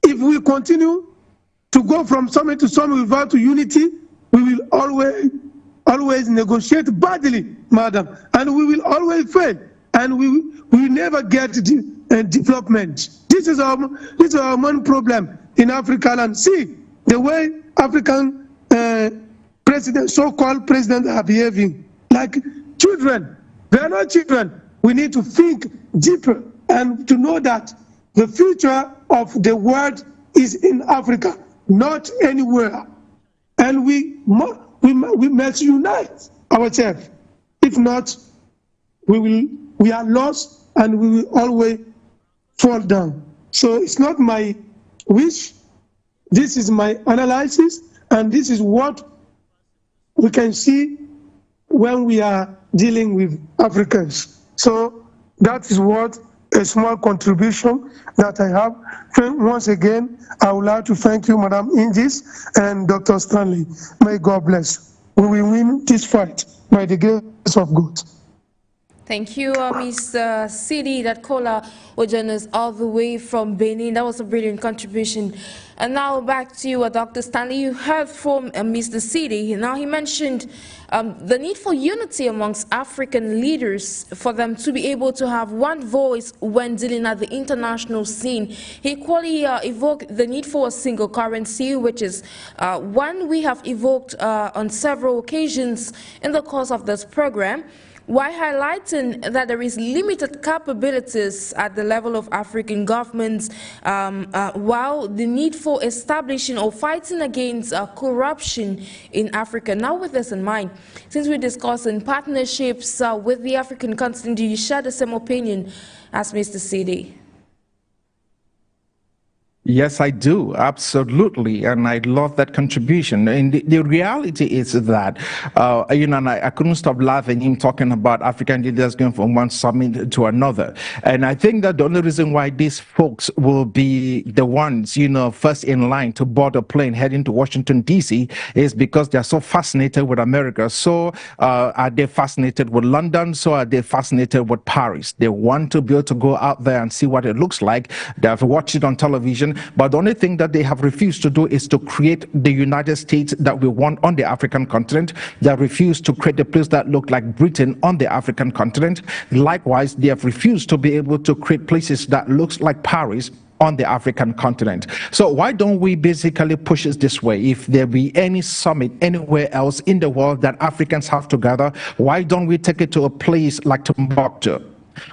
if we continue to go from summit to summit without unity, we will always negotiate badly, madam, and we will always fail, and we will never get development. This is our main problem in Africa. And see the way African so-called presidents are behaving like children. They are not children. We need to think deeper and to know that the future of the world is in Africa, not anywhere. And we must unite ourselves. If not, we are lost and we will always fall down. So it's not my wish. This is my analysis, and this is what we can see when we are dealing with Africans. So that is what a small contribution that I have. Once again, I would like to thank you, Madam NJIX and Dr. Stanley. May God bless. We will win this fight by the grace of God. Thank you, Mr. Sidi. That caller was joining us all the way from Benin. That was a brilliant contribution. And now back to you, Dr. Stanley. You heard from Mr. Sidi. Now he mentioned the need for unity amongst African leaders for them to be able to have one voice when dealing at the international scene. He equally evoked the need for a single currency, which is one we have evoked on several occasions in the course of this program. while highlighting that there is limited capabilities at the level of African governments, while the need for establishing or fighting against corruption in Africa. Now, with this in mind, since we're discussing partnerships with the African continent, do you share the same opinion as Mr. CD? Yes, I do. Absolutely. And I love that contribution. And the reality is that, and I couldn't stop laughing him talking about African leaders going from one summit to another. And I think that the only reason why these folks will be the ones, first in line to board a plane heading to Washington, D.C. is because they're so fascinated with America. So are they fascinated with London? So are they fascinated with Paris? They want to be able to go out there and see what it looks like. They have watched it on television. But the only thing that they have refused to do is to create the United States that we want on the African continent. They have refused to create a place that looked like Britain on the African continent. Likewise, they have refused to be able to create places that looks like Paris on the African continent. So why don't we basically push it this way? If there be any summit anywhere else in the world that Africans have together, why don't we take it to a place like Timbuktu?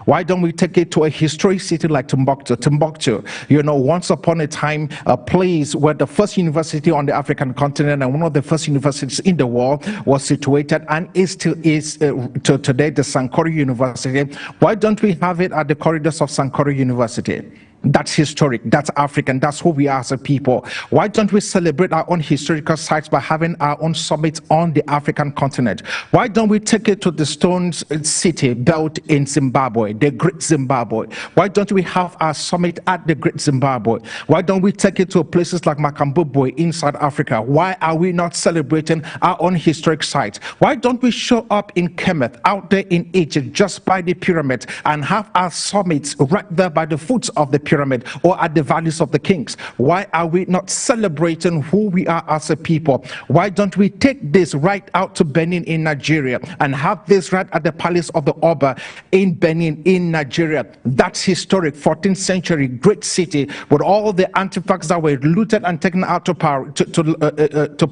Why don't we take it to a historic city like Timbuktu? Timbuktu, once upon a time, a place where the first university on the African continent and one of the first universities in the world was situated, and it still is to today, the Sankore University. Why don't we have it at the corridors of Sankore University? That's historic, that's African, that's who we are as a people. Why don't we celebrate our own historical sites by having our own summits on the African continent? Why don't we take it to the Stone City built in Zimbabwe, the Great Zimbabwe? Why don't we have our summit at the Great Zimbabwe? Why don't we take it to places like Makambubwe in South Africa? Why are we not celebrating our own historic sites? Why don't we show up in Kemet, out there in Egypt, just by the pyramid, and have our summits right there by the foot of the pyramid, or at the valleys of the kings? Why are we not celebrating who we are as a people? Why don't we take this right out to Benin in Nigeria and have this right at the palace of the Oba in Benin in Nigeria? That's historic, 14th century, great city with all the artifacts that were looted and taken out to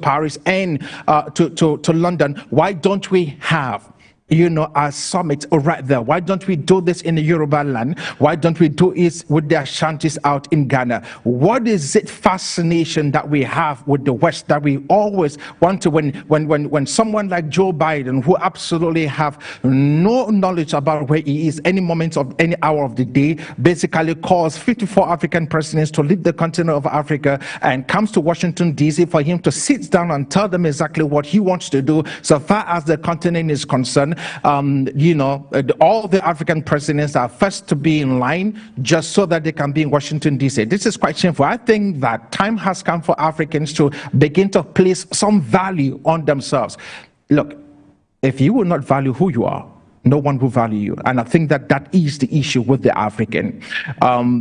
Paris and to London. Why don't we have our summit right there? Why don't we do this in the Yoruba land? Why don't we do it with the Ashantis out in Ghana? What is it fascination that we have with the West that we always want to, when someone like Joe Biden, who absolutely have no knowledge about where he is any moment of any hour of the day, basically calls 54 African presidents to lead the continent of Africa and comes to Washington, D.C. for him to sit down and tell them exactly what he wants to do so far as the continent is concerned. All the African presidents are first to be in line just so that they can be in Washington, D.C. This is quite shameful. I think that time has come for Africans to begin to place some value on themselves. Look, if you will not value who you are, no one will value you. And I think that that is the issue with the African.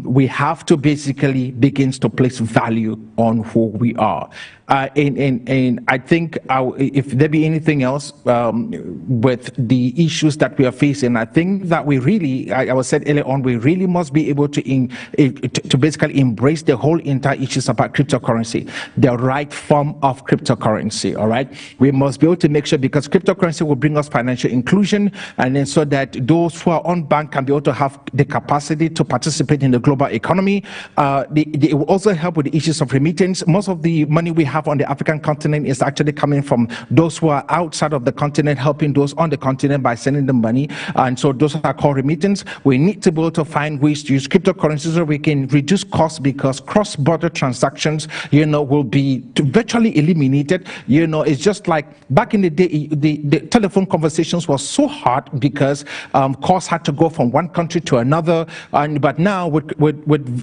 We have to basically begin to place value on who we are. And I think if there be anything else with the issues that we are facing, I think that we really, I was said earlier on, we really must be able to basically embrace the whole entire issues about cryptocurrency, the right form of cryptocurrency, all right? We must be able to make sure, because cryptocurrency will bring us financial inclusion, and then so that those who are unbanked can be able to have the capacity to participate in the global economy. It will also help with the issues of remittance. Most of the money we have on the African continent is actually coming from those who are outside of the continent, helping those on the continent by sending them money. And so those are called remittance. We need to be able to find ways to use cryptocurrencies so we can reduce costs, because cross-border transactions, will be virtually eliminated. It's just like back in the day, the telephone conversations were so hard because calls had to go from one country to another. But now with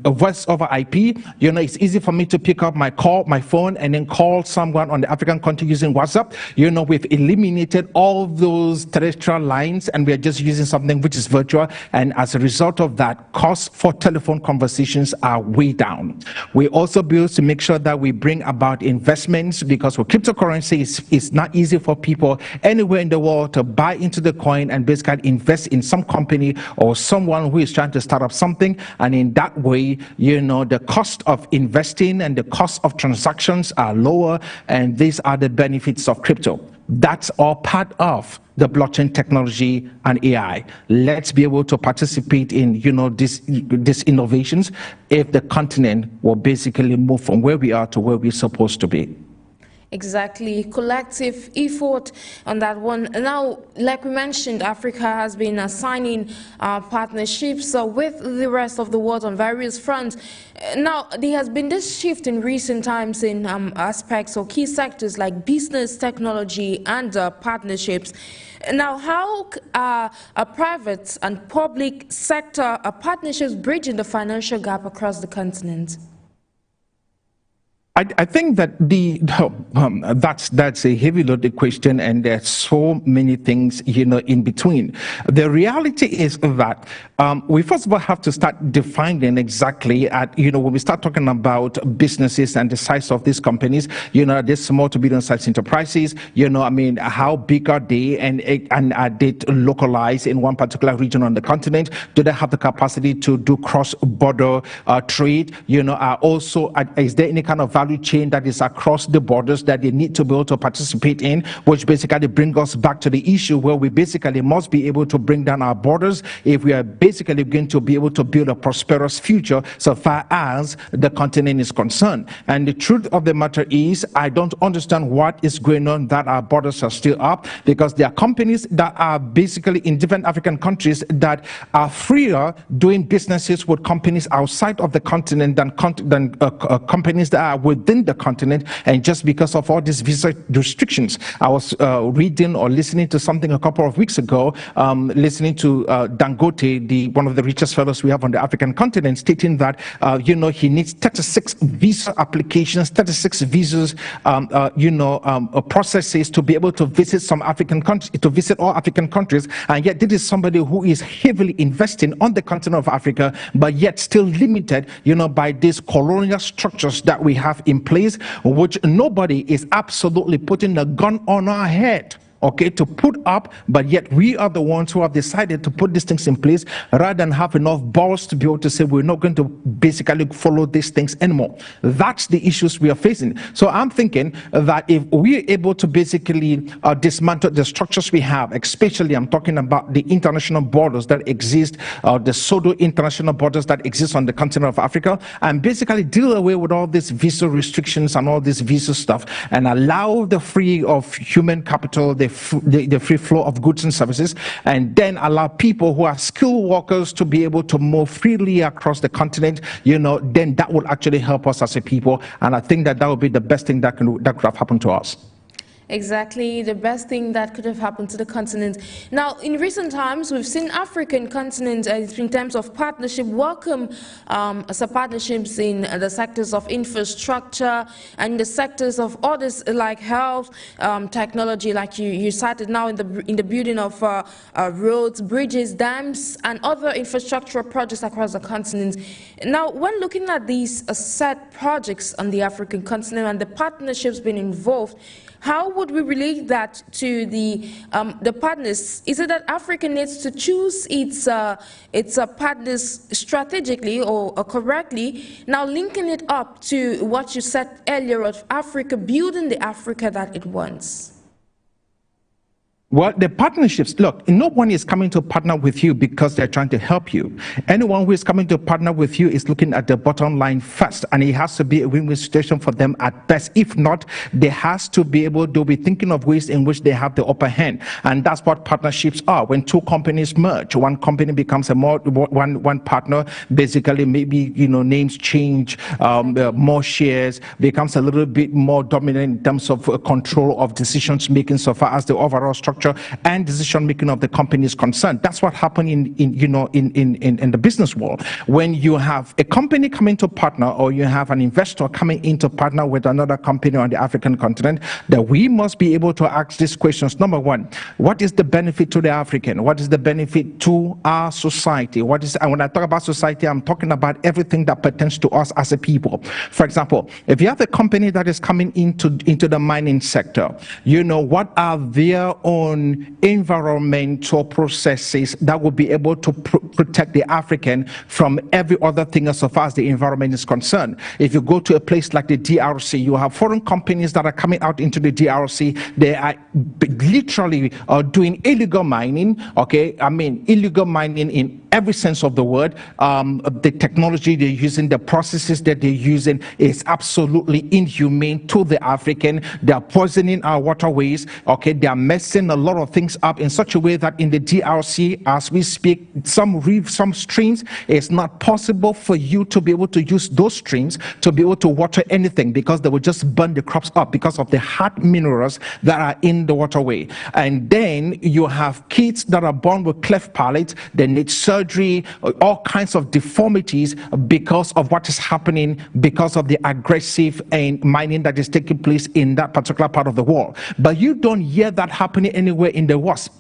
voice over IP, it's easy for me to pick up my phone and then call someone on the African continent using WhatsApp. We've eliminated all those terrestrial lines and we are just using something which is virtual. And as a result of that, costs for telephone conversations are way down. We also build to make sure that we bring about investments, because with cryptocurrency, it's not easy for people anywhere in the world to buy into the coin and basically invest in some company or someone who is trying to start up something. And in that way, the cost of investing and the cost of transactions are lower, and these are the benefits of crypto. That's all part of the blockchain technology and AI. Let's be able to participate in, these innovations if the continent will basically move from where we are to where we're supposed to be. Exactly, collective effort on that one. Now, like we mentioned, Africa has been signing partnerships with the rest of the world on various fronts. Now, there has been this shift in recent times in aspects or key sectors like business, technology, and partnerships. Now, how are private and public sector partnerships bridging the financial gap across the continent? I think that that's a heavy loaded question, and there's so many things in between. The reality is that we first of all have to start defining exactly when we start talking about businesses and the size of these companies, these small to medium sized enterprises, how big are they, and are they localized in one particular region on the continent? Do they have the capacity to do cross-border trade? Is there any kind of value chain that is across the borders that they need to be able to participate in, which basically brings us back to the issue where we basically must be able to bring down our borders if we are basically going to be able to build a prosperous future so far as the continent is concerned. And the truth of the matter is, I don't understand what is going on that our borders are still up, because there are companies that are basically in different African countries that are freer doing businesses with companies outside of the continent than companies that are within the continent. And just because of all these visa restrictions, I was reading or listening to something a couple of weeks ago, listening to Dangote, one of the richest fellows we have on the African continent, stating that he needs 36 visa applications, 36 visas, processes to be able to visit some African countries, to visit all African countries. And yet this is somebody who is heavily investing on the continent of Africa, but yet still limited, by these colonial structures that we have in place, which nobody is absolutely putting a gun on our head, to put up, but yet we are the ones who have decided to put these things in place rather than have enough balls to be able to say we're not going to basically follow these things anymore. That's the issues we are facing. So I'm thinking that if we're able to basically dismantle the structures we have, especially I'm talking about the international borders that exist, the pseudo-international borders that exist on the continent of Africa, and basically deal away with all these visa restrictions and all this visa stuff, and allow the free of human capital, the free flow of goods and services, and then allow people who are skilled workers to be able to move freely across the continent, then that will actually help us as a people. And I think that would be the best thing that could have happened to us. Exactly, the best thing that could have happened to the continent. Now, in recent times, we've seen African continent, in terms of partnership, welcome some partnerships in the sectors of infrastructure and the sectors of others like health, technology, like you cited now in the building of roads, bridges, dams, and other infrastructural projects across the continent. Now, when looking at these set projects on the African continent and the partnerships being involved, how would we relate that to the partners? Is it that Africa needs to choose its partners strategically or correctly? Now, linking it up to what you said earlier of Africa building the Africa that it wants. Well, the partnerships, look, no one is coming to partner with you because they're trying to help you. Anyone who is coming to partner with you is looking at the bottom line first, and it has to be a win-win situation for them at best. If not, they has to be able to be thinking of ways in which they have the upper hand. And that's what partnerships are. When two companies merge, one company becomes one partner, basically maybe, names change, more shares, becomes a little bit more dominant in terms of control of decisions making so far as the overall structure and decision making of the company is concerned. That's what happened in the business world. When you have a company coming to partner, or you have an investor coming in to partner with another company on the African continent, that we must be able to ask these questions. Number one, what is the benefit to the African? What is the benefit to our society? And when I talk about society, I'm talking about everything that pertains to us as a people. For example, if you have a company that is coming into the mining sector, what are their own own environmental processes that will be able to protect the African from every other thing as far as the environment is concerned. If you go to a place like the DRC, you have foreign companies that are coming out into the DRC. They are literally doing illegal mining, okay? I mean, illegal mining in every sense of the word. The technology they're using, the processes that they're using is absolutely inhumane to the African. They are poisoning our waterways, okay? They are messing a lot of things up in such a way that in the DRC, as we speak, some reefs, some streams, it's not possible for you to be able to use those streams to be able to water anything, because they will just burn the crops up because of the hard minerals that are in the waterway. And then you have kids that are born with cleft palates. They need surgery, all kinds of deformities because of what is happening, because of the aggressive and mining that is taking place in that particular part of the world. But you don't hear that happening anywhere in the West,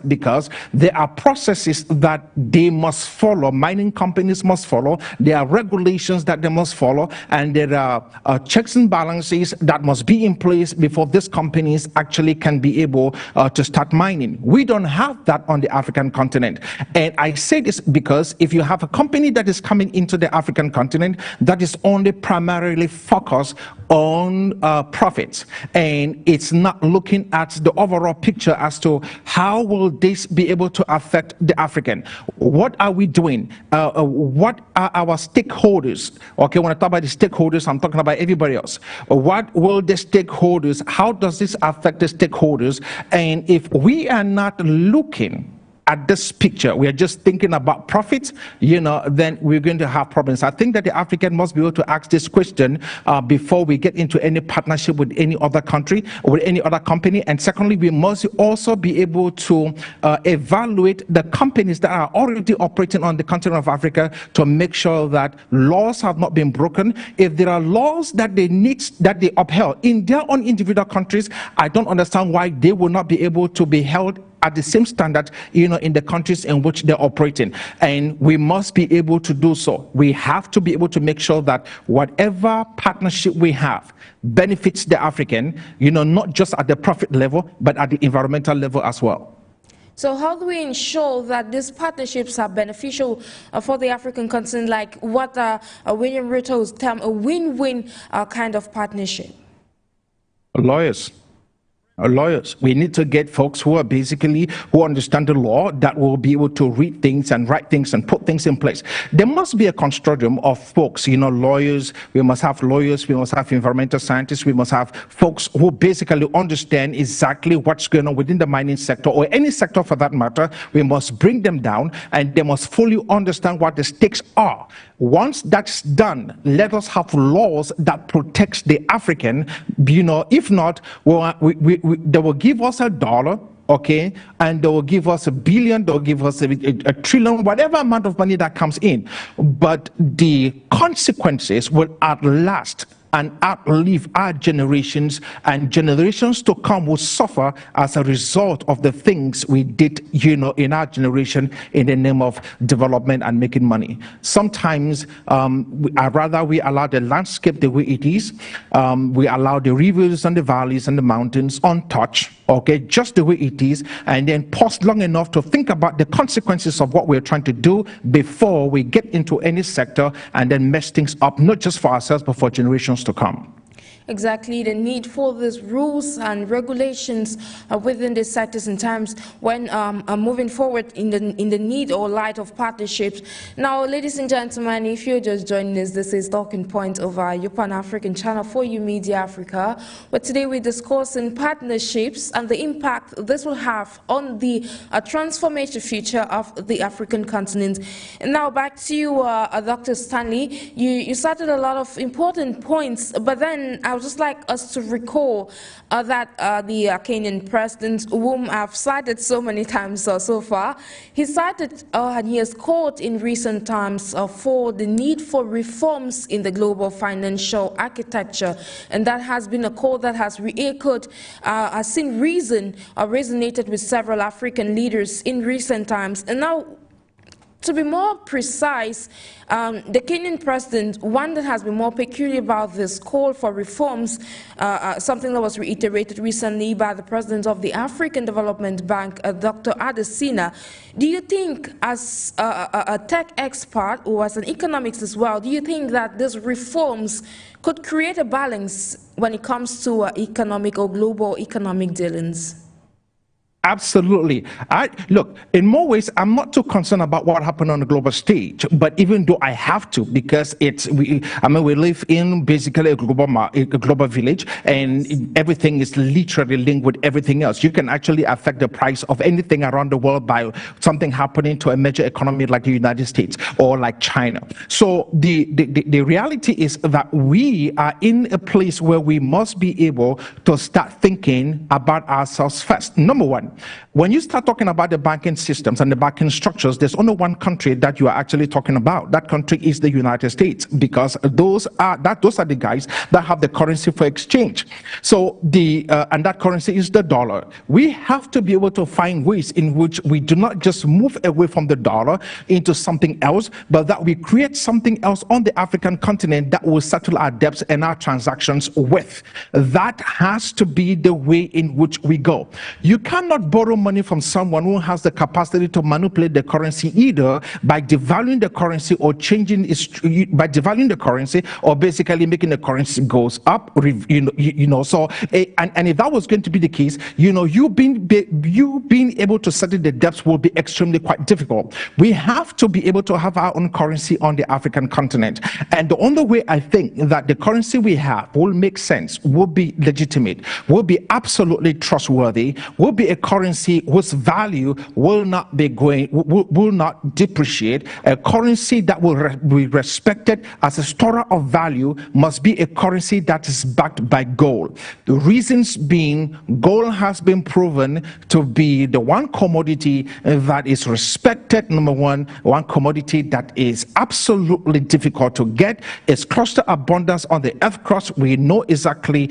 because there are processes that they must follow. Mining companies must follow. There are regulations that they must follow, and there are checks and balances that must be in place before these companies actually can be able to start mining. We don't have that on the African continent. And I say this because if you have a company that is coming into the African continent that is only primarily focused on profits, and it's not looking at the overall picture as to how will this be able to affect the African. What are we doing? What are our stakeholders? Okay, when I talk about the stakeholders, I'm talking about everybody else. What will the stakeholders, how does this affect the stakeholders? And if we are not looking at this picture, we are just thinking about profit, you know, then we're going to have problems. I think that the African must be able to ask this question before we get into any partnership with any other country or with any other company. And secondly, we must also be able to evaluate the companies that are already operating on the continent of Africa to make sure that laws have not been broken. If there are laws that they upheld in their own individual countries, I don't understand why they will not be able to be held at the same standard, you know, in the countries in which they're operating. And we must be able to do so. We have to be able to make sure that whatever partnership we have benefits the African, you know, not just at the profit level, but at the environmental level as well. So how do we ensure that these partnerships are beneficial for the African continent, like what William Ruto's term, a win-win kind of partnership? Lawyers. We need to get folks who understand the law, that will be able to read things and write things and put things in place. There must be a consortium of folks, you know, lawyers. We must have lawyers, we must have environmental scientists, we must have folks who basically understand exactly what's going on within the mining sector, or any sector for that matter. We must bring them down, and they must fully understand what the stakes are. Once that's done, let us have laws that protects the African, you know. If not, they will give us $1, okay, and they will give us $1 billion, they'll give us a trillion, whatever amount of money that comes in. But the consequences will outlast and outlive our generations, and generations to come will suffer as a result of the things we did, you know, in our generation in the name of development and making money. Sometimes I'd rather we allow the landscape the way it is. We allow the rivers and the valleys and the mountains untouched, okay, just the way it is, and then pause long enough to think about the consequences of what we're trying to do before we get into any sector and then mess things up, not just for ourselves, but for generations to come. Exactly, the need for these rules and regulations within these sectors in times when moving forward in the need or light of partnerships. Now, ladies and gentlemen, if you're just joining us, this is Talking Point of our Pan-African channel for you, Media Africa. But today we're discussing partnerships and the impact this will have on the transformative future of the African continent. And now back to you, Dr. Stanley. You started a lot of important points, but then I would just like us to recall that the Kenyan president, whom I've cited so many times so far, he cited and he has called in recent times for the need for reforms in the global financial architecture, and that has been a call that has re-echoed, has seen reasonated with several African leaders in recent times. And now to be more precise, the Kenyan president, one that has been more peculiar about this call for reforms, something that was reiterated recently by the president of the African Development Bank, Dr. Adesina. Do you think, as a tech expert or as an economics as well, do you think that these reforms could create a balance when it comes to economic or global economic dealings? Absolutely. Look, in more ways, I'm not too concerned about what happened on the global stage, but even though I have to, because we live in basically a global village, and everything is literally linked with everything else. You can actually affect the price of anything around the world by something happening to a major economy like the United States or like China. So the reality is that we are in a place where we must be able to start thinking about ourselves first. Number one, when you start talking about the banking systems and the banking structures, there's only one country that you are actually talking about. That country is the United States, because those are the guys that have the currency for exchange. So and that currency is the dollar. We have to be able to find ways in which we do not just move away from the dollar into something else, but that we create something else on the African continent that will settle our debts and our transactions with. That has to be the way in which we go. You cannot borrow money from someone who has the capacity to manipulate the currency, either by devaluing the currency or by devaluing the currency, or basically making the currency goes up. So and if that was going to be the case, you being able to settle the debts will be extremely quite difficult. We have to be able to have our own currency on the African continent, and the only way I think that the currency we have will make sense, will be legitimate, will be absolutely trustworthy, will be a currency whose value will not depreciate. A currency that will be respected as a storer of value must be a currency that is backed by gold. The reasons being, gold has been proven to be the one commodity that is respected. Number one commodity that is absolutely difficult to get. It's cluster abundance on the earth crust. We know exactly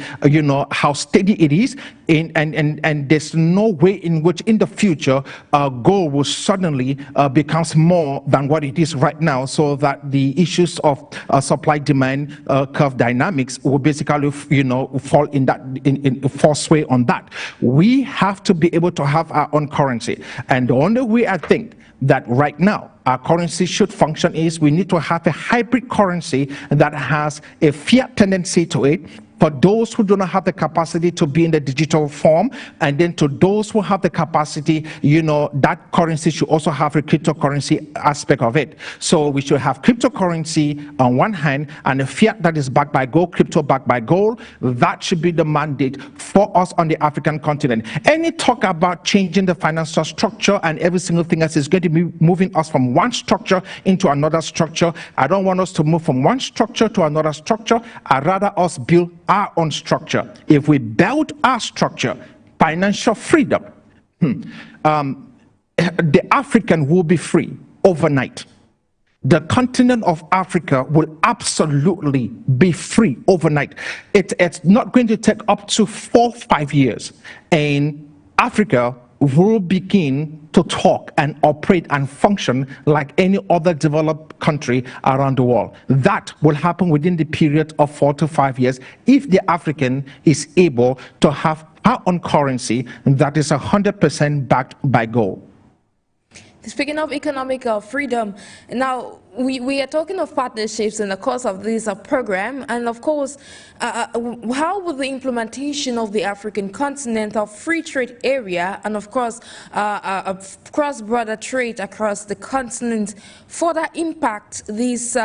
how steady it is, and there's no way in which in the future gold will suddenly becomes more than what it is right now, so that the issues of supply demand curve dynamics will basically fall in force way on that. We have to be able to have our own currency, and the only way I think that right now our currency should function is we need to have a hybrid currency that has a fiat tendency to it, for those who do not have the capacity to be in the digital form, and then to those who have the capacity, that currency should also have a cryptocurrency aspect of it. So we should have cryptocurrency on one hand, and a fiat that is backed by gold, crypto backed by gold. That should be the mandate for us on the African continent. Any talk about changing the financial structure and every single thing else is going to be moving us from one structure into another structure. I don't want us to move from one structure to another structure. I'd rather us build our own structure. If we build our structure, financial freedom, the African will be free overnight. The continent of Africa will absolutely be free overnight. It's not going to take up to 4 or 5 years, and Africa will begin to talk and operate and function like any other developed country around the world. That will happen within the period of 4 to 5 years if the African is able to have our own currency that is 100% backed by gold. Speaking of economic freedom, now we are talking of partnerships in the course of this program, and of course, how will the implementation of the African continent of free trade area, and of course, cross-border trade across the continent, further impact this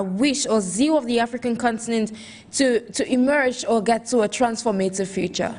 wish or zeal of the African continent to emerge or get to a transformative future?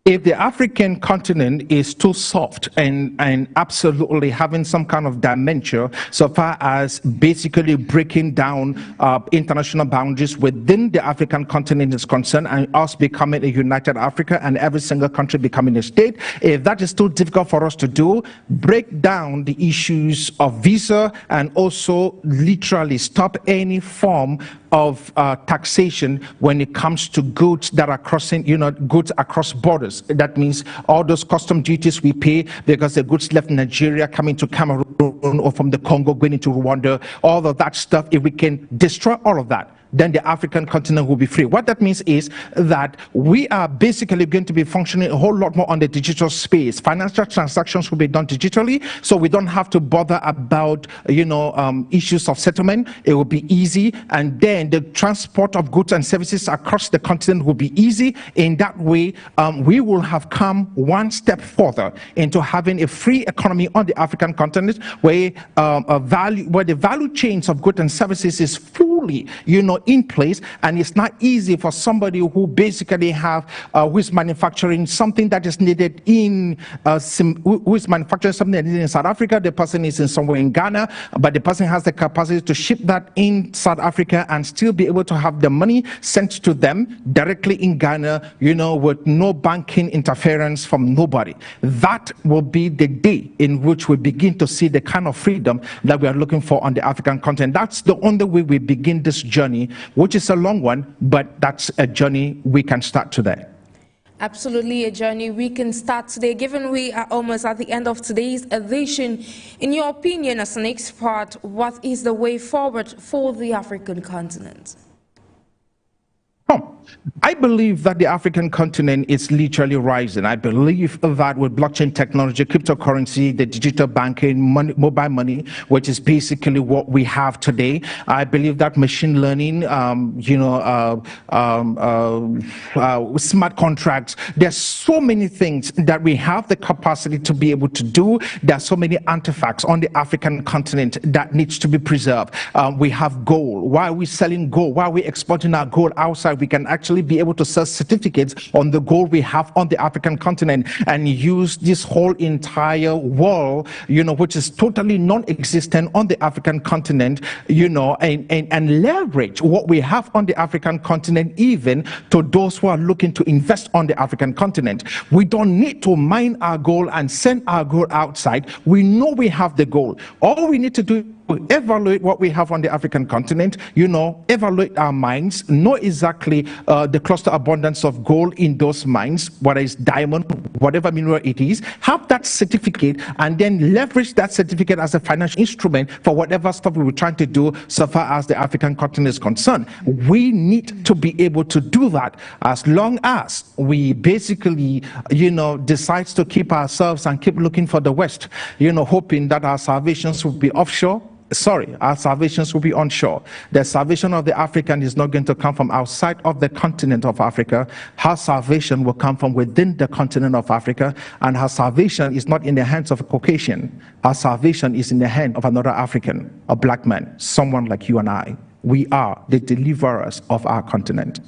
If the African continent is too soft and absolutely having some kind of dementia so far as basically breaking down international boundaries within the African continent is concerned, and us becoming a united Africa and every single country becoming a state, if that is too difficult for us to do, break down the issues of visa and also literally stop any form of taxation when it comes to goods that are crossing, goods across borders. borders. That means all those custom duties we pay because the goods left Nigeria coming to Cameroon or from the Congo going into Rwanda, all of that stuff, if we can destroy all of that, then the African continent will be free. What that means is that we are basically going to be functioning a whole lot more on the digital space. Financial transactions will be done digitally, so we don't have to bother about, issues of settlement. It will be easy, and then the transport of goods and services across the continent will be easy. In that way, we will have come one step further into having a free economy on the African continent, where the value chains of goods and services is fully, in place, and it's not easy for somebody who basically who is manufacturing something that is needed in South Africa. The person is in somewhere in Ghana, but the person has the capacity to ship that in South Africa and still be able to have the money sent to them directly in Ghana, with no banking interference from nobody. That will be the day in which we begin to see the kind of freedom that we are looking for on the African continent. That's the only way we begin this journey, which is a long one, but that's a journey we can start today. Absolutely a journey we can start today. Given we are almost at the end of today's edition, in your opinion as an expert, what is the way forward for the African continent? I believe that the African continent is literally rising. I believe that with blockchain technology, cryptocurrency, the digital banking, mobile money, which is basically what we have today, I believe that machine learning, smart contracts, there's so many things that we have the capacity to be able to do. There are so many artifacts on the African continent that needs to be preserved. We have gold. Why are we selling gold? Why are we exporting our gold outside? We can actually be able to sell certificates on the gold we have on the African continent and use this whole entire world, which is totally non-existent on the African continent, and leverage what we have on the African continent even to those who are looking to invest on the African continent. We don't need to mine our gold and send our gold outside. We know we have the gold. All we need to do evaluate what we have on the African continent, evaluate our mines, know exactly the cluster abundance of gold in those mines, whether it's diamond, whatever mineral it is, have that certificate, and then leverage that certificate as a financial instrument for whatever stuff we were trying to do so far as the African continent is concerned. We need to be able to do that as long as we basically, decide to keep ourselves and keep looking for the West, hoping that our salvations will be offshore. Sorry, our salvations will be onshore. The salvation of the African is not going to come from outside of the continent of Africa. Her salvation will come from within the continent of Africa, and her salvation is not in the hands of a Caucasian. Her salvation is in the hand of another African, a black man, someone like you and I. We are the deliverers of our continent.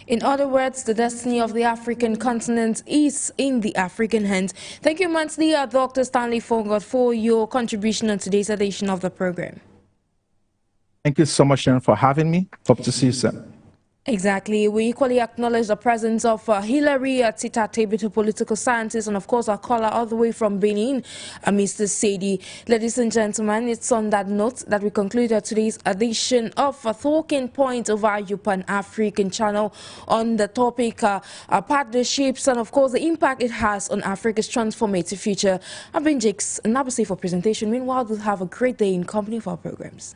In other words, the destiny of the African continent is in the African hands. Thank you immensely, Dr. Stanley FONGOD, for your contribution on today's edition of the program. Thank you so much, Sharon, for having me. Hope to see you soon. Exactly. We equally acknowledge the presence of HILARY, TITA, TEBIT, political scientist, and of course our caller all the way from Benin, Mr. Sedi. Ladies and gentlemen, it's on that note that we concluded today's edition of Talking Point of our PAN-African channel on the topic partnerships and of course the impact it has on Africa's transformative future. I've been NJIX and NABESEH for presentation. Meanwhile, we'll have a great day in company of our programs.